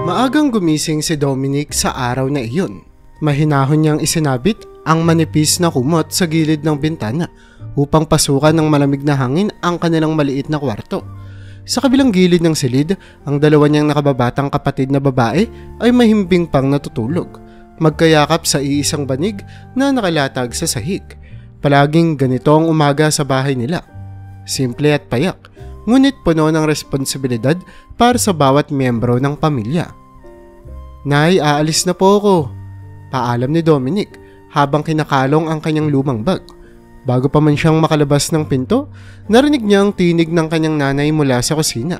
Maagang gumising si Dominic sa araw na iyon. Mahinahon niyang isinabit ang manipis na kumot sa gilid ng bintana upang pasukan ng malamig na hangin ang kanilang maliit na kwarto. Sa kabilang gilid ng silid, ang dalawa niyang nakababatang kapatid na babae ay mahimbing pang natutulog, magkayakap sa iisang banig na nakalatag sa sahig. Palaging ganito ang umaga sa bahay nila. Simple at payak, ngunit puno ng responsibilidad para sa bawat miyembro ng pamilya. "Nay, aalis na po ako," paalam ni Dominic habang kinakalong ang kanyang lumang bag. Bago pa man siyang makalabas ng pinto, narinig niya ang tinig ng kanyang nanay mula sa kusina.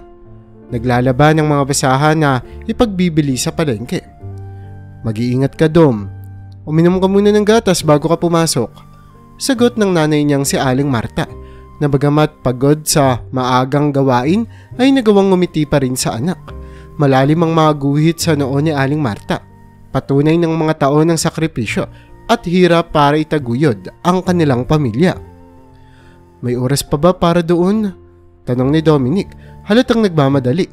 Naglalaba ng mga basahan na ipagbibili sa palengke. "Mag-iingat ka, Dom. Uminom ka muna ng gatas bago ka pumasok," sagot ng nanay niyang si Aling Marta, na bagamat pagod sa maagang gawain ay nagawang ngumiti pa rin sa anak. Malalim ang mga guhit sa noo ni Aling Marta, patunay ng mga taon ng sakripisyo at hirap para itaguyod ang kanilang pamilya. "May oras pa ba para doon?" tanong ni Dominic, halatang nagmamadali.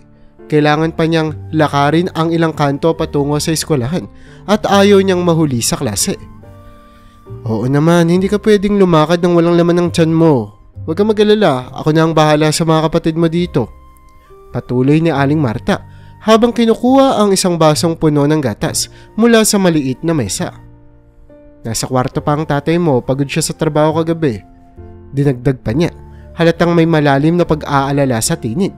Kailangan pa niyang lakarin ang ilang kanto patungo sa eskwelahan at ayaw niyang mahuli sa klase. "Oo naman, hindi ka pwedeng lumakad ng walang laman ng tiyan mo. Huwag ka mag-alala, ako na ang bahala sa mga kapatid mo dito," patuloy ni Aling Marta habang kinukuha ang isang basong puno ng gatas mula sa maliit na mesa. "Nasa kwarto pa ang tatay mo, pagod siya sa trabaho kagabi," dinagdag pa niya, halatang may malalim na pag-aalala sa tinig.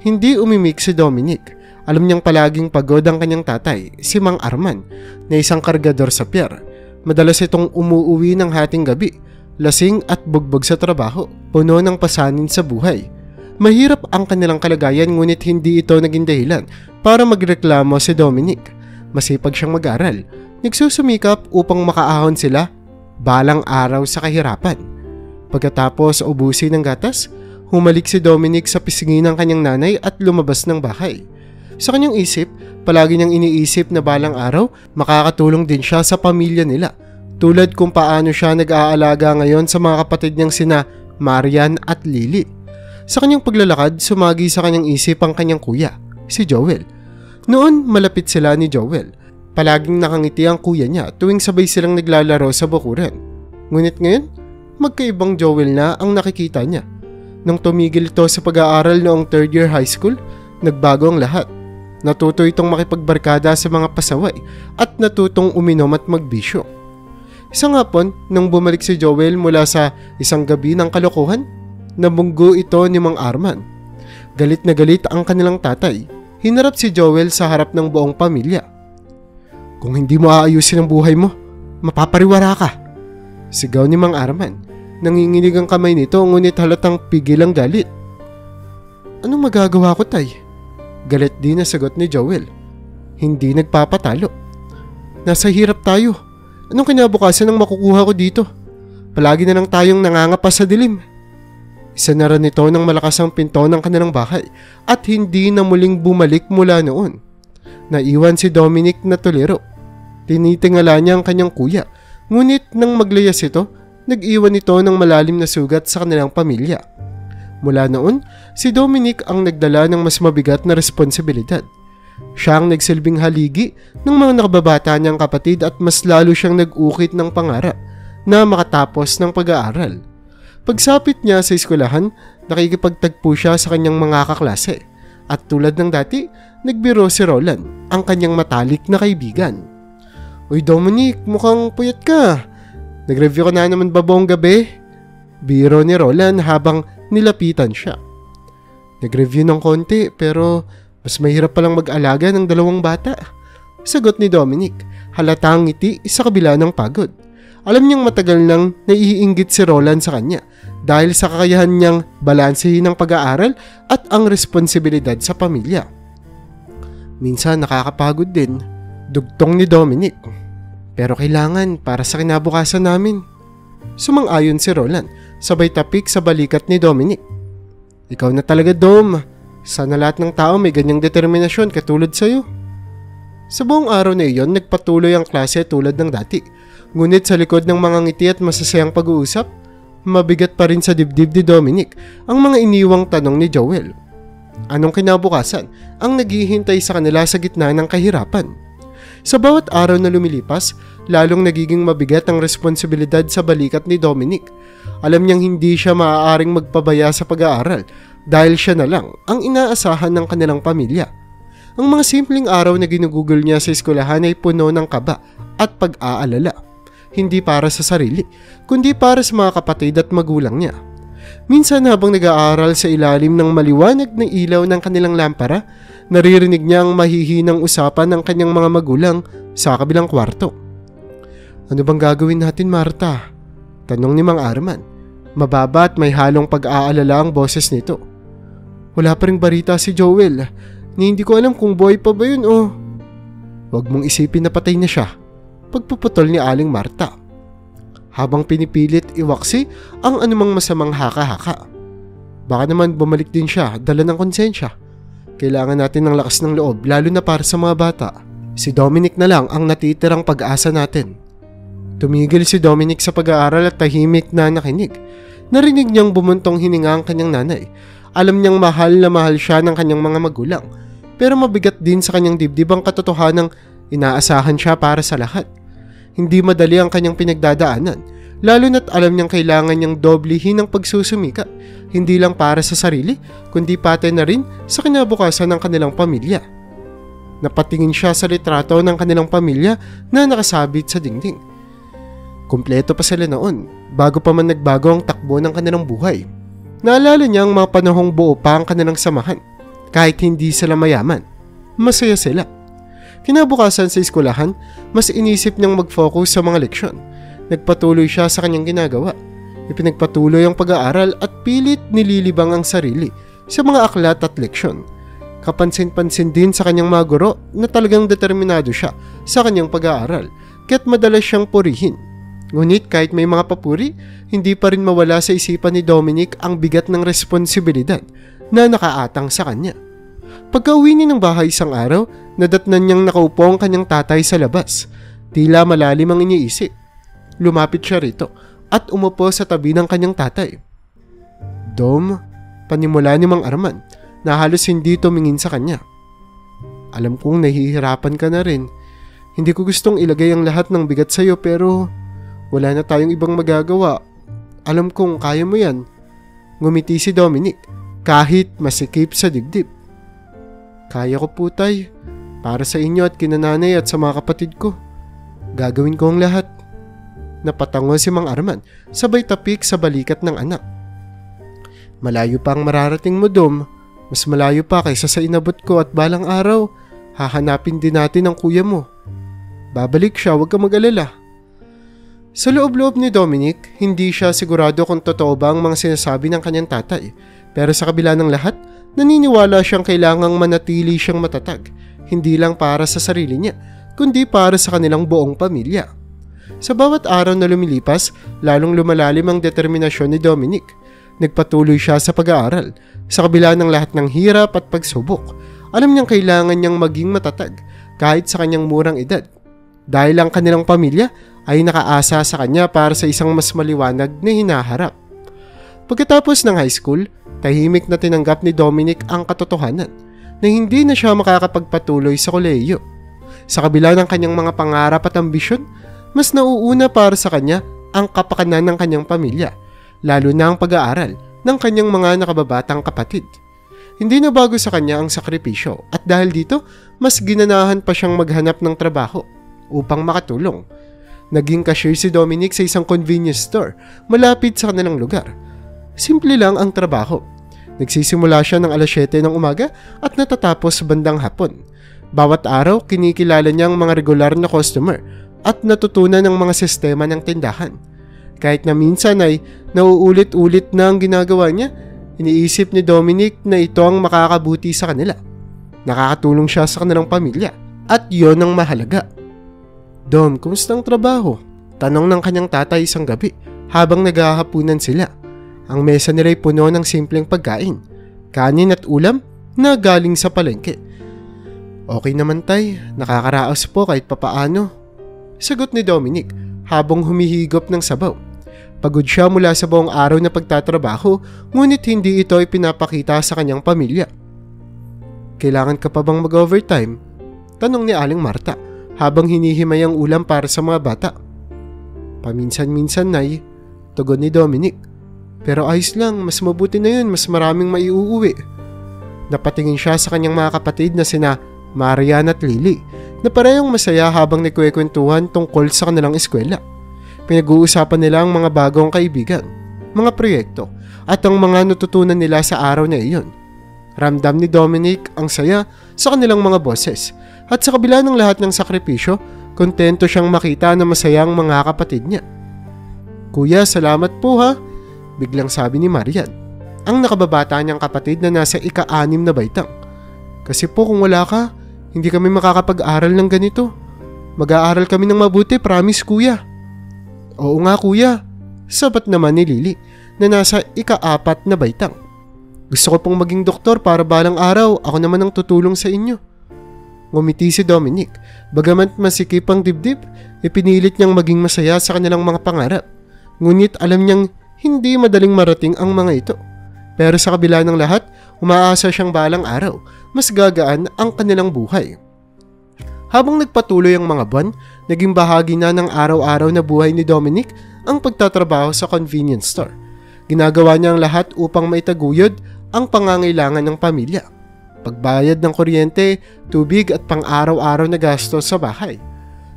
Hindi umimik si Dominic. Alam niyang palaging pagod ang kanyang tatay, si Mang Arman, na isang kargador sa pier. Madalas itong umuuwi ng hating gabi, lasing at bugbog sa trabaho, puno ng pasanin sa buhay. Mahirap ang kanilang kalagayan, ngunit hindi ito naging dahilan para magreklamo si Dominic. Masipag siyang mag-aral. Nagsusumikap upang makaahon sila balang araw sa kahirapan. Pagkatapos ubusin ng gatas, humalik si Dominic sa pisngi ng kanyang nanay at lumabas ng bahay. Sa kanyang isip, palagi niyang iniisip na balang araw makakatulong din siya sa pamilya nila, tulad kung paano siya nag-aalaga ngayon sa mga kapatid niyang sina Marian at Lily. Sa kanyang paglalakad, sumagi sa kanyang isip ang kanyang kuya, si Joel. Noon, malapit sila ni Joel. Palaging nakangiti ang kuya niya tuwing sabay silang naglalaro sa bakuran. Ngunit ngayon, magkaibang Joel na ang nakikita niya. Nang tumigil ito sa pag-aaral noong third year high school, nagbago ang lahat. Natuto itong makipagbarkada sa mga pasaway at natutong uminom at magbisyo. Isang hapon, nang bumalik si Joel mula sa isang gabi ng kalokohan, nabunggo ito ni Mang Arman. Galit na galit ang kanilang tatay. Hinarap si Joel sa harap ng buong pamilya. "Kung hindi mo aayusin ang buhay mo, mapapariwara ka," sigaw ni Mang Arman. Nanginginig ang kamay nito, ngunit halatang pigil ang galit. "Anong magagawa ko, tay?" galit din na sagot ni Joel. Hindi nagpapatalo. "Nasa hirap tayo. Anong kinabukasan ang makukuha ko dito? Palagi na lang tayong nangangapas sa dilim." Isanara nito ng malakas ang pinto ng kanilang bahay at hindi na muling bumalik mula noon. Naiwan si Dominic na tuliro. Tinitingala niya ang kanyang kuya, ngunit nang maglayas ito, nag-iwan ito ng malalim na sugat sa kanilang pamilya. Mula noon, si Dominic ang nagdala ng mas mabigat na responsibilidad. Siya ang nagsilbing haligi ng mga nakababata niyang kapatid at mas lalo siyang nag-ukit ng pangarap na makatapos ng pag-aaral. Pagsapit niya sa eskwelahan, nakikipagtagpo siya sa kanyang mga kaklase. At tulad ng dati, nagbiro si Roland, ang kanyang matalik na kaibigan. "Uy Dominic, mukhang puyat ka. Nag-review ka na naman ba buong gabi?" biro ni Roland habang nilapitan siya. "Nag-review ng konti, pero mas mahirap palang mag-alaga ng dalawang bata," sagot ni Dominic, halatang ngiti sa kabila ng pagod. Alam niyang matagal nang naiinggit si Roland sa kanya dahil sa kakayahan niyang balansehin ang pag-aaral at ang responsibilidad sa pamilya. "Minsan nakakapagod din," dugtong ni Dominic. "Pero kailangan para sa kinabukasan namin," sumang-ayon si Roland, sabay tapik sa balikat ni Dominic. "Ikaw na talaga, Dom. Sana lahat ng tao may ganyang determinasyon katulad sa'yo." Sa buong araw na iyon, nagpatuloy ang klase tulad ng dati. Ngunit sa likod ng mga ngiti at masasayang pag-uusap, mabigat pa rin sa dibdib ni Dominic ang mga iniwang tanong ni Joel. Anong kinabukasan ang naghihintay sa kanila sa gitna ng kahirapan? Sa bawat araw na lumilipas, lalong nagiging mabigat ang responsibilidad sa balikat ni Dominic. Alam niyang hindi siya maaaring magpabaya sa pag-aaral dahil siya na lang ang inaasahan ng kanilang pamilya. Ang mga simpleng araw na ginugugol niya sa eskwelahan ay puno ng kaba at pag-aalala. Hindi para sa sarili, kundi para sa mga kapatid at magulang niya. Minsan habang nag-aaral sa ilalim ng maliwanag na ilaw ng kanilang lampara, naririnig niya ang mahihinang usapan ng kanyang mga magulang sa kabilang kwarto. "Ano bang gagawin natin, Marta?" tanong ni Mang Arman. Mababa at may halong pag-aalala ang boses nito. "Wala pa ring balita si Joel. Hindi ko alam kung buhay pa ba yun o..." "Huwag mong isipin na patay na siya," pagpuputol ni Aling Marta. Habang pinipilit iwaksi ang anumang masamang haka-haka. "Baka naman bumalik din siya, dala ng konsensya. Kailangan natin ng lakas ng loob, lalo na para sa mga bata. Si Dominic na lang ang natitirang pag-asa natin." Tumigil si Dominic sa pag-aaral at tahimik na nakinig. Narinig niyang bumuntong hininga ang kanyang nanay. Alam niyang mahal na mahal siya ng kanyang mga magulang. Pero mabigat din sa kanyang dibdib ang katotohanang inaasahan siya para sa lahat. Hindi madali ang kanyang pinagdadaanan, lalo na't alam niyang kailangan niyang doblehin ang pagsusumika, hindi lang para sa sarili, kundi pati na rin sa kinabukasan ng kanilang pamilya. Napatingin siya sa litrato ng kanilang pamilya na nakasabit sa dingding. Kumpleto pa sila noon, bago pa man nagbago ang takbo ng kanilang buhay. Naalala niya ang mga panahong buo pa ang kanilang samahan. Kahit hindi sila mayaman, masaya sila. Kinabukasan sa eskwelahan, mas inisip niyang mag-focus sa mga leksyon. Nagpatuloy siya sa kanyang ginagawa. Ipinagpatuloy ang pag-aaral at pilit nililibang ang sarili sa mga aklat at leksyon. Kapansin-pansin din sa kanyang mga guro na talagang determinado siya sa kanyang pag-aaral, kaya't madalas siyang purihin. Ngunit kahit may mga papuri, hindi pa rin mawala sa isipan ni Dominic ang bigat ng responsibilidad na nakaatang sa kanya. Pagka-uwi niya ng bahay isang araw, nadatnan niyang nakaupo ang kanyang tatay sa labas. Tila malalim ang iniisip. Lumapit siya rito at umupo sa tabi ng kanyang tatay. "Dom," panimula ni Mang Arman na halos hindi tumingin sa kanya. "Alam kong nahihirapan ka na rin. Hindi ko gustong ilagay ang lahat ng bigat sa'yo pero wala na tayong ibang magagawa. Alam kong kaya mo yan." Ngumiti si Dominic kahit masikip sa dibdib. "Kaya ko po, tay. Para sa inyo at kinananay at sa mga kapatid ko. Gagawin ko ang lahat." Napatango si Mang Arman, sabay tapik sa balikat ng anak. "Malayo pa ang mararating mo, Dom. Mas malayo pa kaysa sa inabot ko at balang araw, hahanapin din natin ang kuya mo. Babalik siya, huwag ka mag-alala." Sa loob-loob ni Dominic, hindi siya sigurado kung totoo ba ang mga sinasabi ng kanyang tatay. Pero sa kabila ng lahat, naniniwala siyang kailangang manatili siyang matatag, hindi lang para sa sarili niya, kundi para sa kanilang buong pamilya. Sa bawat araw na lumilipas, lalong lumalalim ang determinasyon ni Dominic. Nagpatuloy siya sa pag-aaral. Sa kabila ng lahat ng hirap at pagsubok, alam niyang kailangan niyang maging matatag kahit sa kanyang murang edad. Dahil ang kanilang pamilya ay nakaasa sa kanya para sa isang mas maliwanag na hinaharap. Pagkatapos ng high school, tahimik na tinanggap ni Dominic ang katotohanan na hindi na siya makakapagpatuloy sa kolehiyo. Sa kabila ng kanyang mga pangarap at ambisyon, mas nauuna para sa kanya ang kapakanan ng kanyang pamilya, lalo na ang pag-aaral ng kanyang mga nakababatang kapatid. Hindi na bago sa kanya ang sakripisyo at dahil dito, mas ginanahan pa siyang maghanap ng trabaho upang makatulong. Naging cashier si Dominic sa isang convenience store malapit sa kanilang lugar. Simple lang ang trabaho. Nagsisimula siya ng alas 7 ng umaga at natatapos bandang hapon. Bawat araw, kinikilala niya ang mga regular na customer at natutunan ng mga sistema ng tindahan. Kahit na minsan ay nauulit-ulit na ang ginagawa niya, iniisip ni Dominic na ito ang makakabuti sa kanila. Nakakatulong siya sa kanilang pamilya at yon ang mahalaga. "Dom, kumusta ang trabaho?" tanong ng kanyang tatay isang gabi habang naghahapunan sila. Ang mesa nila ay puno ng simpleng pagkain, kanin at ulam na galing sa palengke. "Okay naman, tay, nakakaraos po kahit papaano," sagot ni Dominic habang humihigop ng sabaw. Pagod siya mula sa buong araw na pagtatrabaho, ngunit hindi ito ay pinapakita sa kanyang pamilya. Kailangan ka pa bang mag-overtime? Tanong ni Aling Marta habang hinihimay ang ulam para sa mga bata. Paminsan-minsan, Nay, tugon ni Dominic. Pero ayos lang, mas mabuti na yun, mas maraming maiuuwi. Napatingin siya sa kanyang mga kapatid na sina Marian at Lily na parehong masaya habang nagkwekwentuhan tungkol sa kanilang eskwela. Pinag-uusapan nila ang mga bagong kaibigan, mga proyekto at ang mga natutunan nila sa araw na iyon. Ramdam ni Dominic ang saya sa kanilang mga boses at sa kabila ng lahat ng sakripisyo, kontento siyang makita na masaya ang mga kapatid niya. Kuya, salamat po ha, biglang sabi ni Marian, ang nakababata niyang kapatid na nasa ika-6 na baitang. Kasi po kung wala ka, hindi kami makakapag-aral ng ganito. Mag-aaral kami ng mabuti, promise kuya. Oo nga kuya, sabat naman ni Lily na nasa ika-4 na baitang. Gusto ko pong maging doktor para balang araw ako naman ang tutulong sa inyo. Ngumiti si Dominic, bagamat masikip ang dibdib, ipinilit niyang maging masaya sa kanilang mga pangarap. Ngunit alam niyang hindi madaling marating ang mga ito. Pero sa kabila ng lahat, umaasa siyang balang araw, mas gagaan ang kanilang buhay. Habang nagpatuloy ang mga buwan, naging bahagi na ng araw-araw na buhay ni Dominic ang pagtatrabaho sa convenience store. Ginagawa niya ang lahat upang maitaguyod ang pangangailangan ng pamilya. Pagbayad ng kuryente, tubig at pang-araw-araw na gastos sa bahay.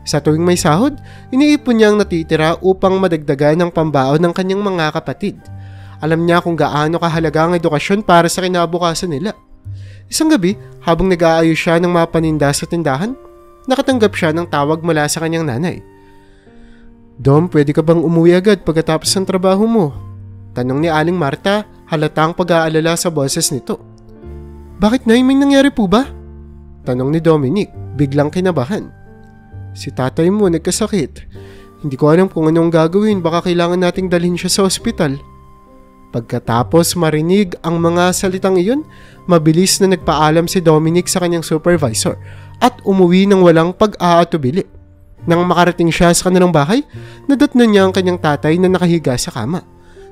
Sa tuwing may sahod, iniipon niya ang natitira upang madagdagan ang pambaon ng kanyang mga kapatid. Alam niya kung gaano kahalaga ang edukasyon para sa kinabukasan nila. Isang gabi, habang nag-aayos siya ng mga paninda sa tindahan, nakatanggap siya ng tawag mula sa kanyang nanay. Dom, pwede ka bang umuwi agad pagkatapos ng trabaho mo? Tanong ni Aling Marta, halatang pag-aalala sa boses nito. Bakit Nay, may nangyari po ba? Tanong ni Dominic, biglang kinabahan. Si tatay mo nagkasakit. Hindi ko alam kung anong gagawin, baka kailangan nating dalhin siya sa ospital. Pagkatapos marinig ang mga salitang iyon, mabilis na nagpaalam si Dominic sa kanyang supervisor at umuwi ng walang pag-aatubili. Nang makarating siya sa kanilang bahay, nadatnan niya ang kanyang tatay na nakahiga sa kama.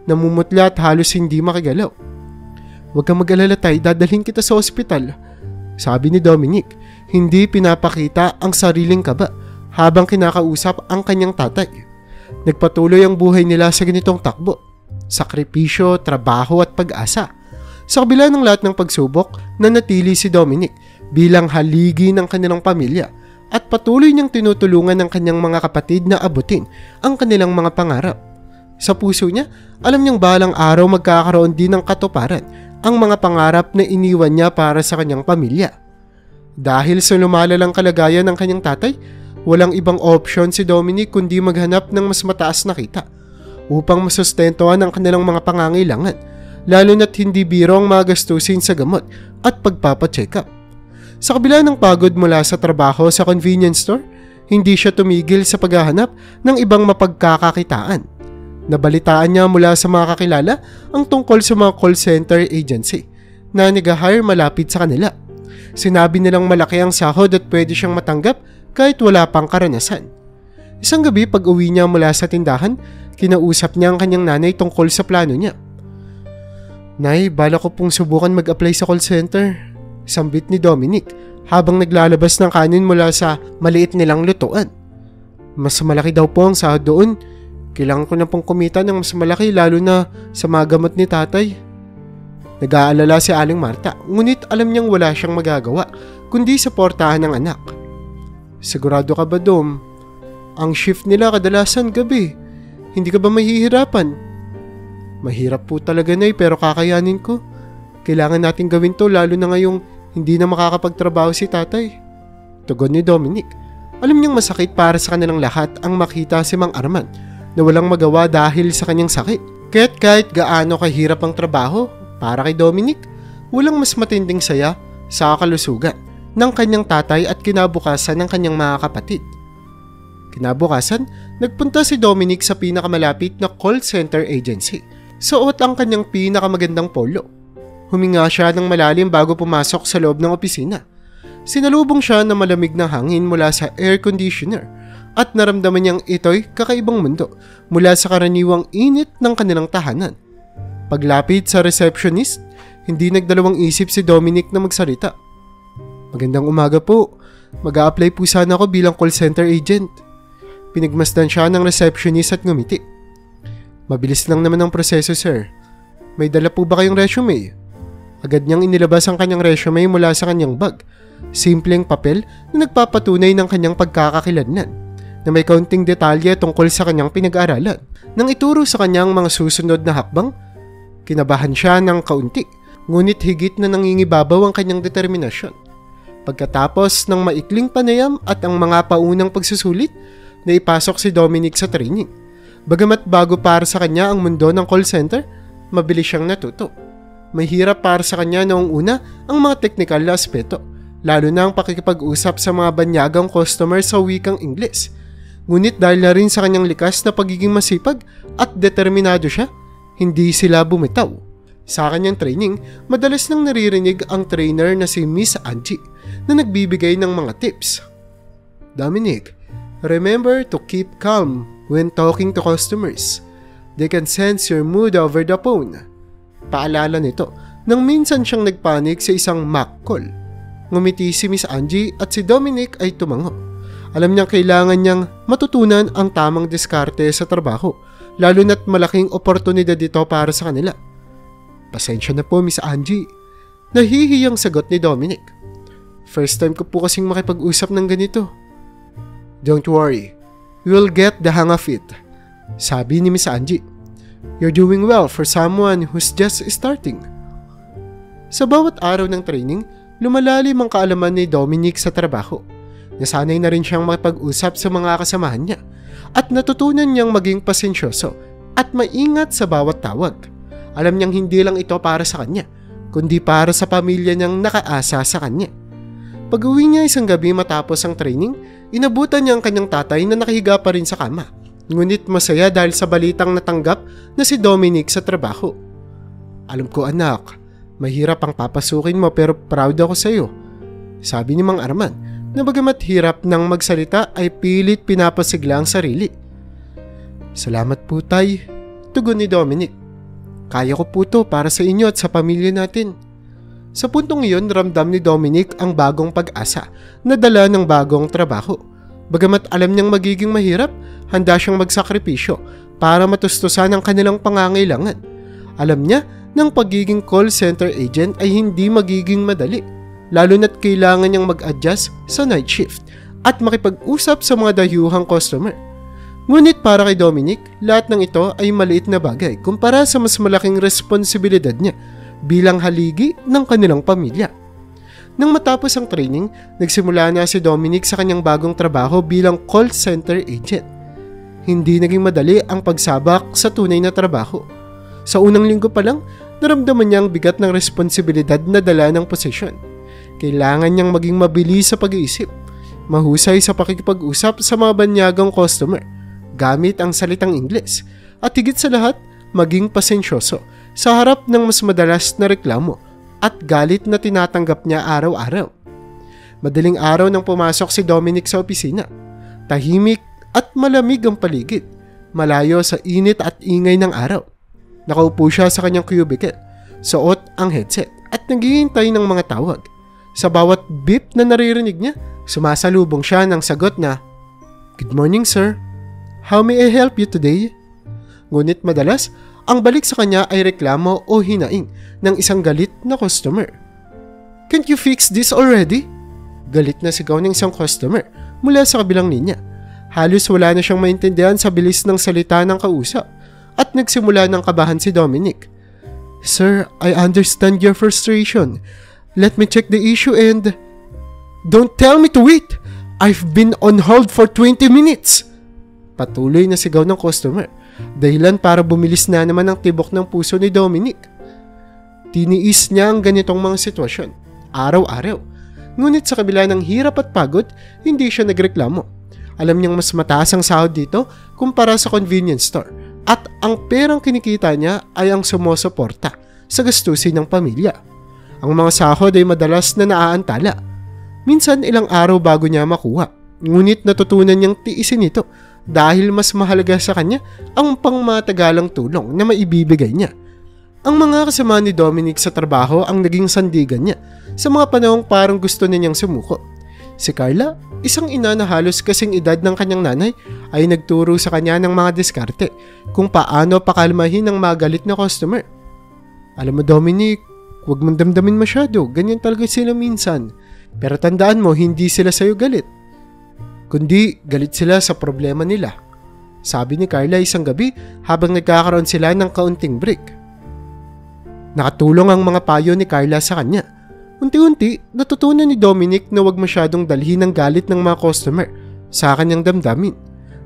Namumutla at halos hindi makagalaw. Huwag kang mag-alala tay, dadalhin kita sa ospital, sabi ni Dominic, hindi pinapakita ang sariling kaba habang kinakausap ang kanyang tatay. Nagpatuloy ang buhay nila sa ganitong takbo. Sakripisyo, trabaho at pag-asa. Sa kabila ng lahat ng pagsubok, nanatili si Dominic bilang haligi ng kanilang pamilya at patuloy niyang tinutulungan ng kanyang mga kapatid na abutin ang kanilang mga pangarap. Sa puso niya, alam niyang balang araw magkakaroon din ng katuparan ang mga pangarap na iniwan niya para sa kanyang pamilya. Dahil sa lumalalang kalagayan ng kanyang tatay, walang ibang opsyon si Dominic kundi maghanap ng mas mataas na kita upang masustentuhan ang kanilang mga pangangailangan, lalo na't hindi biro ang magastusin sa gamot at pagpapacheck up. Sa kabila ng pagod mula sa trabaho sa convenience store, hindi siya tumigil sa paghahanap ng ibang mapagkakakitaan. Nabalitaan niya mula sa mga kakilala ang tungkol sa mga call center agency na nag-hire malapit sa kanila. Sinabi nilang malaki ang sahod at pwede siyang matanggap kahit wala pang karanasan. Isang gabi pag-uwi niya mula sa tindahan, kinausap niya ang kanyang nanay tungkol sa plano niya. Nay, bala ko pong subukan mag-apply sa call center, sambit ni Dominic habang naglalabas ng kanin mula sa maliit nilang lutuan. Mas malaki daw po ang sahod doon. Kailangan ko na pong kumita ng mas malaki lalo na sa mga gamot ni tatay. Nag-aalala si Aling Marta, ngunit alam niyang wala siyang magagawa kundi suportahan ng anak. Sigurado ka ba, Dom? Ang shift nila kadalasan gabi. Hindi ka ba mahihirapan? Mahirap po talaga, Nay, pero kakayanin ko. Kailangan natin gawin to lalo na ngayong hindi na makakapagtrabaho si tatay. Tugon ni Dominic. Alam niyang masakit para sa kanilang lahat ang makita si Mang Arman na walang magawa dahil sa kanyang sakit. Kaya't kahit gaano kahirap ang trabaho, para kay Dominic, walang mas matinding saya sa kalusugan ng kanyang tatay at kinabukasan ng kanyang mga kapatid. Kinabukasan, nagpunta si Dominic sa pinakamalapit na call center agency. Suot ang kanyang pinakamagandang polo. Huminga siya ng malalim bago pumasok sa loob ng opisina. Sinalubong siya ng malamig na hangin mula sa air conditioner at naramdaman niyang ito'y kakaibang mundo mula sa karaniwang init ng kanilang tahanan. Paglapit sa receptionist, hindi nagdalawang isip si Dominic na magsalita. Magandang umaga po. Mag-a-apply po sana ako bilang call center agent. Pinagmasdan siya ng receptionist at ngumiti. Mabilis lang naman ang proseso, sir. May dala po ba kayong resume? Agad niyang inilabas ang kanyang resume mula sa kanyang bag. Simpleng papel na nagpapatunay ng kanyang pagkakakilanlan na may kaunting detalye tungkol sa kanyang pinag-aaralan. Nang ituro sa kanyang mga susunod na hakbang, kinabahan siya ng kaunti, ngunit higit na nangingibabaw ang kanyang determinasyon. Pagkatapos ng maikling panayam at ang mga paunang pagsusulit, naipasok si Dominic sa training. Bagamat bago para sa kanya ang mundo ng call center, mabilis siyang natuto. Mahirap para sa kanya noong una ang mga technical na aspeto, lalo na ang pakikipag-usap sa mga banyagang customer sa wikang Ingles. Ngunit dahil na rin sa kanyang likas na pagiging masipag at determinado siya, hindi sila bumitaw. Sa kanyang training, madalas nang naririnig ang trainer na si Miss Angie na nagbibigay ng mga tips. Dominic, remember to keep calm when talking to customers. They can sense your mood over the phone. Paalala nito nang minsan siyang nagpanik sa isang mock call. Ngumiti si Miss Angie at si Dominic ay tumango. Alam niyang kailangan niyang matutunan ang tamang diskarte sa trabaho, lalo na't malaking oportunidad ito para sa kanila. Pasensya na po, Miss Angie. Nahihiyang sagot ni Dominic. First time ko po kasing makipag-usap ng ganito. Don't worry, you'll get the hang of it, sabi ni Miss Angie. You're doing well for someone who's just starting. Sa bawat araw ng training, lumalalim ang kaalaman ni Dominic sa trabaho. Nasanay na rin siyang makipag-usap sa mga kasamahan niya at natutunan niyang maging pasensyoso at maingat sa bawat tawag. Alam niyang hindi lang ito para sa kanya, kundi para sa pamilya niyang nakaasa sa kanya. Pag-uwi niya isang gabi matapos ang training, inabutan niya ang kanyang tatay na nakahiga pa rin sa kama. Ngunit masaya dahil sa balitang natanggap na si Dominic sa trabaho. Alam ko anak, mahirap ang papasukin mo pero proud ako sa iyo, sabi ni Mang Arman na bagamat hirap nang magsalita ay pilit pinapasigla ang sarili. Salamat po tay, tugon ni Dominic. Kaya ko po to para sa inyo at sa pamilya natin. Sa puntong iyon, ramdam ni Dominic ang bagong pag-asa na dala ng bagong trabaho. Bagamat alam niyang magiging mahirap, handa siyang magsakripisyo para matustusan ang kanilang pangangailangan. Alam niya na ang pagiging call center agent ay hindi magiging madali, lalo na't kailangan niyang mag-adjust sa night shift at makipag-usap sa mga dayuhang customer. Ngunit para kay Dominic, lahat ng ito ay maliit na bagay kumpara sa mas malaking responsibilidad niya bilang haligi ng kanilang pamilya. Nang matapos ang training, nagsimula na si Dominic sa kanyang bagong trabaho bilang call center agent. Hindi naging madali ang pagsabak sa tunay na trabaho. Sa unang linggo pa lang, naramdaman niya ang bigat ng responsibilidad na dala ng posisyon. Kailangan niyang maging mabilis sa pag-iisip, mahusay sa pakikipag-usap sa mga banyagang customer, gamit ang salitang Ingles, at higit sa lahat, maging pasensyoso sa harap ng mas madalas na reklamo at galit na tinatanggap niya araw-araw. Madaling araw nang pumasok si Dominic sa opisina. Tahimik at malamig ang paligid, malayo sa init at ingay ng araw. Nakaupo siya sa kanyang cubicle, suot ang headset at naghihintay ng mga tawag. Sa bawat beep na naririnig niya, sumasalubong siya ng sagot na, "Good morning, sir. How may I help you today?" Ngunit madalas, ang balik sa kanya ay reklamo o hinaing ng isang galit na customer. "Can't you fix this already?" Galit na sigaw ng isang customer mula sa kabilang linya. Halos wala na siyang maintindihan sa bilis ng salita ng kausap at nagsimula ng kabahan si Dominic. "Sir, I understand your frustration. Let me check the issue and..." "Don't tell me to wait! I've been on hold for 20 minutes!" Patuloy na sigaw ng customer, dahilan para bumilis na naman ang tibok ng puso ni Dominic. Tiniis niya ang ganitong mga sitwasyon, araw-araw. Ngunit sa kabila ng hirap at pagod, hindi siya nagreklamo. Alam niyang mas mataas ang sahod dito kumpara sa convenience store at ang perang kinikita niya ay ang sumusuporta sa gastusin ng pamilya. Ang mga sahod ay madalas na naaantala. Minsan ilang araw bago niya makuha, ngunit natutunan niyang tiisin ito dahil mas mahalaga sa kanya ang pangmatagalang tulong na maibibigay niya. Ang mga kasama ni Dominic sa trabaho ang naging sandigan niya sa mga panahong parang gusto ninyang sumuko. Si Carla, isang ina na halos kasing edad ng kanyang nanay, ay nagturo sa kanya ng mga diskarte kung paano pakalmahin ang magalit na customer. Alam mo Dominic, huwag mong damdamin masyado, ganyan talaga sila minsan. Pero tandaan mo, hindi sila sa'yo galit, kundi galit sila sa problema nila. Sabi ni Carla isang gabi habang nagkakaroon sila ng kaunting break. Nakatulong ang mga payo ni Carla sa kanya. Unti-unti, natutunan ni Dominic na huwag masyadong dalhin ang galit ng mga customer sa kanyang damdamin.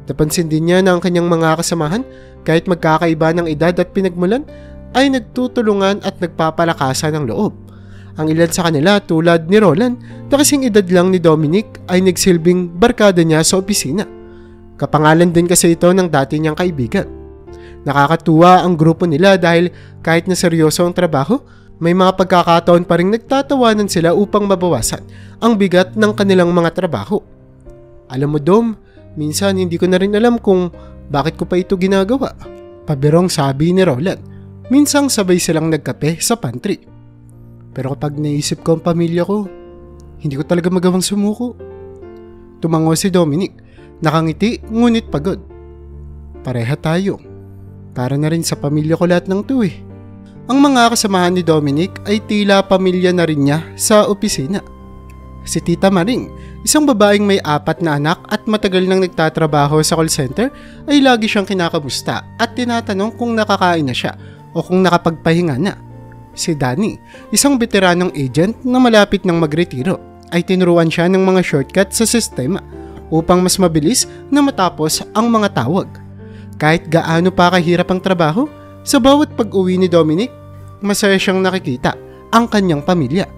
Napansin din niya na ang kanyang mga kasamahan, kahit magkakaiba ng edad at pinagmulan, ay nagtutulungan at nagpapalakasan ng loob. Ang ilan sa kanila tulad ni Roland na kasing edad lang ni Dominic ay nagsilbing barkada niya sa opisina. Kapangalan din kasi ito ng dati niyang kaibigan. Nakakatuwa ang grupo nila dahil kahit na seryoso ang trabaho, may mga pagkakataon pa rin nagtatawanan sila upang mabawasan ang bigat ng kanilang mga trabaho. Alam mo Dom, minsan hindi ko na rin alam kung bakit ko pa ito ginagawa. Pabirong sabi ni Roland. Minsang sabay silang nagkape sa pantry. Pero kapag naisip ko ang pamilya ko, hindi ko talaga magawang sumuko. Tumango si Dominic, nakangiti ngunit pagod. Pareha tayo. Para na rin sa pamilya ko lahat ng to eh. Ang mga kasamahan ni Dominic ay tila pamilya na rin niya sa opisina. Si Tita Maring, isang babaeng may 4 na anak at matagal nang nagtatrabaho sa call center, ay lagi siyang kinakamusta at tinatanong kung nakakain na siya o kung nakapagpahinga na. Si Danny, isang veteranong agent na malapit nang magretiro, ay tinuruan siya ng mga shortcut sa sistema upang mas mabilis na matapos ang mga tawag. Kahit gaano pa kahirap ang trabaho, sa bawat pag-uwi ni Dominic, masaya siyang nakikita ang kanyang pamilya.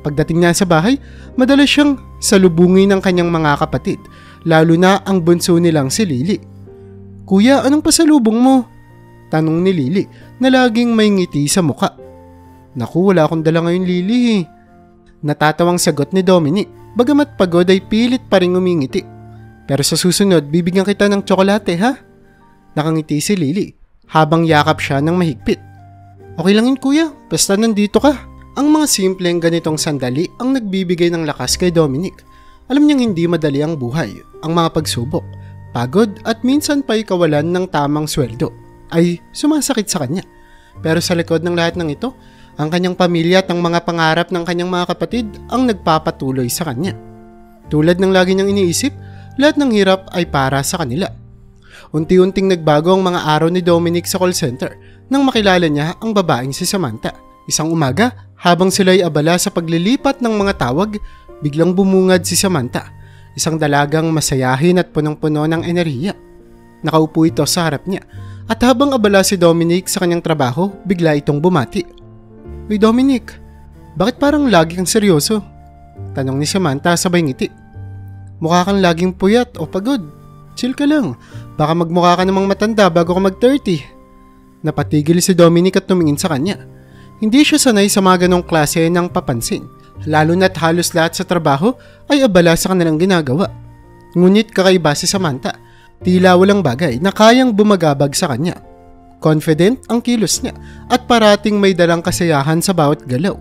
Pagdating niya sa bahay, madalas siyang salubungin ng kanyang mga kapatid, lalo na ang bunso nilang si Lily. Kuya, anong pasalubong mo? Tanong ni Lily na laging may ngiti sa muka. Naku, wala akong dala ngayon Lily. Natatawang sagot ni Dominic, bagamat pagod ay pilit pa rin umingiti. Pero sa susunod, bibigyan kita ng tsokolate ha? Nakangiti si Lily habang yakap siya ng mahigpit. Okay lang yun kuya, basta nandito ka. Ang mga simpleng ganitong sandali ang nagbibigay ng lakas kay Dominic. Alam niyang hindi madali ang buhay, ang mga pagsubok, pagod at minsan pa'y kawalan ng tamang sweldo ay sumasakit sa kanya. Pero sa likod ng lahat ng ito, ang kanyang pamilya at ang mga pangarap ng kanyang mga kapatid ang nagpapatuloy sa kanya. Tulad ng lagi niyang iniisip, lahat ng hirap ay para sa kanila. Unti-unting nagbago ang mga araw ni Dominic sa call center nang makilala niya ang babaeng si Samantha. Isang umaga, habang sila'y abala sa paglilipat ng mga tawag, biglang bumungad si Samantha, isang dalagang masayahin at punong-puno ng enerhiya. Nakaupo ito sa harap niya at habang abala si Dominic sa kanyang trabaho, bigla itong bumati. Uy Dominic, bakit parang lagi kang seryoso? Tanong ni Samantha sabay ngiti. Mukha kang laging puyat o pagod. Chill ka lang, baka magmukha ka namang matanda bago ka mag-30. Napatigil si Dominic at tumingin sa kanya. Hindi siya sanay sa mga ganong klase ng papansin, lalo na't halos lahat sa trabaho ay abala sa kanilang ginagawa. Ngunit kakaiba si Samantha, tila walang bagay na kayang bumagabag sa kanya. Confident ang kilos niya at parating may dalang kasiyahan sa bawat galaw.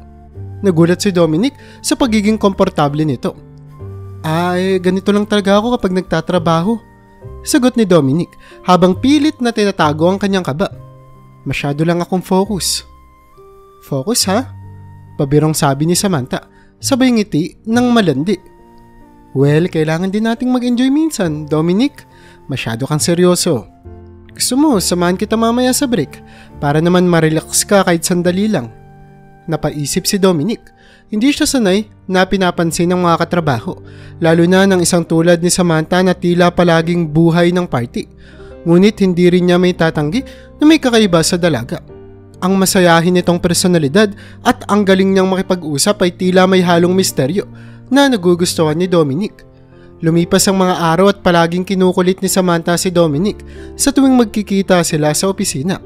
Nagulat si Dominic sa pagiging komportable nito. Ay, ganito lang talaga ako kapag nagtatrabaho. Sagot ni Dominic habang pilit na tinatago ang kanyang kaba. Masyado lang akong focus. Focus ha? Pabirong sabi ni Samantha, sabay ngiti ng malandi. Well, kailangan din nating mag-enjoy minsan, Dominic. Masyado kang seryoso. Gusto mo, samahan kita mamaya sa break para naman ma-relax ka kahit sandali lang. Napaisip si Dominic. Hindi siya sanay na pinapansin ng mga katrabaho, lalo na ng isang tulad ni Samantha na tila palaging buhay ng party. Ngunit hindi rin niya may tatanggi na may kakaiba sa dalaga. Ang masayahin nitong personalidad at ang galing niyang makipag-usap ay tila may halong misteryo na nagugustuhan ni Dominic. Lumipas ang mga araw at palaging kinukulit ni Samantha si Dominic sa tuwing magkikita sila sa opisina.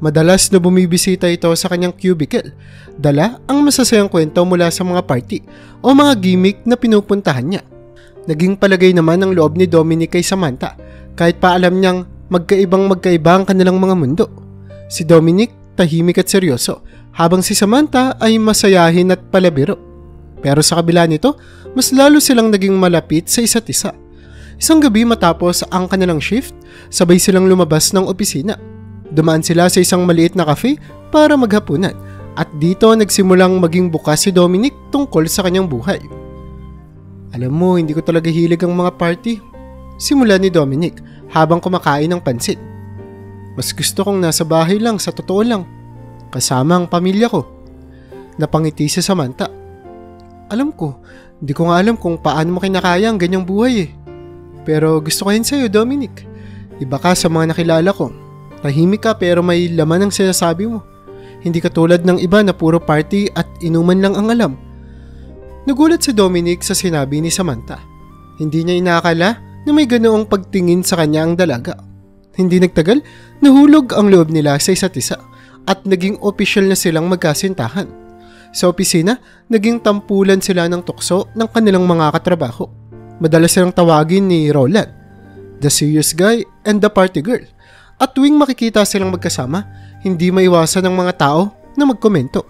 Madalas na bumibisita ito sa kanyang cubicle, dala ang masasayang kwento mula sa mga party o mga gimmick na pinupuntahan niya. Naging palagay naman ang loob ni Dominic kay Samantha kahit pa alam niyang magkaiba ang kanilang mga mundo. Si Dominic tahimik at seryoso, habang si Samantha ay masayahin at palabiro. Pero sa kabila nito, mas lalo silang naging malapit sa isa't isa. Isang gabi matapos ang kanilang shift, sabay silang lumabas ng opisina. Dumaan sila sa isang maliit na cafe para maghapunan at dito nagsimulang maging bukas si Dominic tungkol sa kanyang buhay. Alam mo, hindi ko talaga hilig ang mga party. Simula ni Dominic habang kumakain ng pansit. Mas gusto kong nasa bahay lang, sa totoo lang. Kasama ang pamilya ko. Napangiti si Samantha. Alam ko, hindi ko nga alam kung paano mo kinakaya ang ganyang buhay eh. Pero gusto ko yun sa'yo, Dominic. Iba ka sa mga nakilala ko. Tahimik ka pero may laman ang sinasabi mo. Hindi katulad ng iba na puro party at inuman lang ang alam. Nagulat si Dominic sa sinabi ni Samantha. Hindi niya inakala na may ganoong pagtingin sa kanya ang dalaga. Hindi nagtagal, nahulog ang loob nila sa isa't isa at naging opisyal na silang magkasintahan. Sa opisina, naging tampulan sila ng tukso ng kanilang mga katrabaho. Madalas silang tawagin ni Roland, the serious guy and the party girl. At tuwing makikita silang magkasama, hindi maiwasan ng mga tao na magkomento.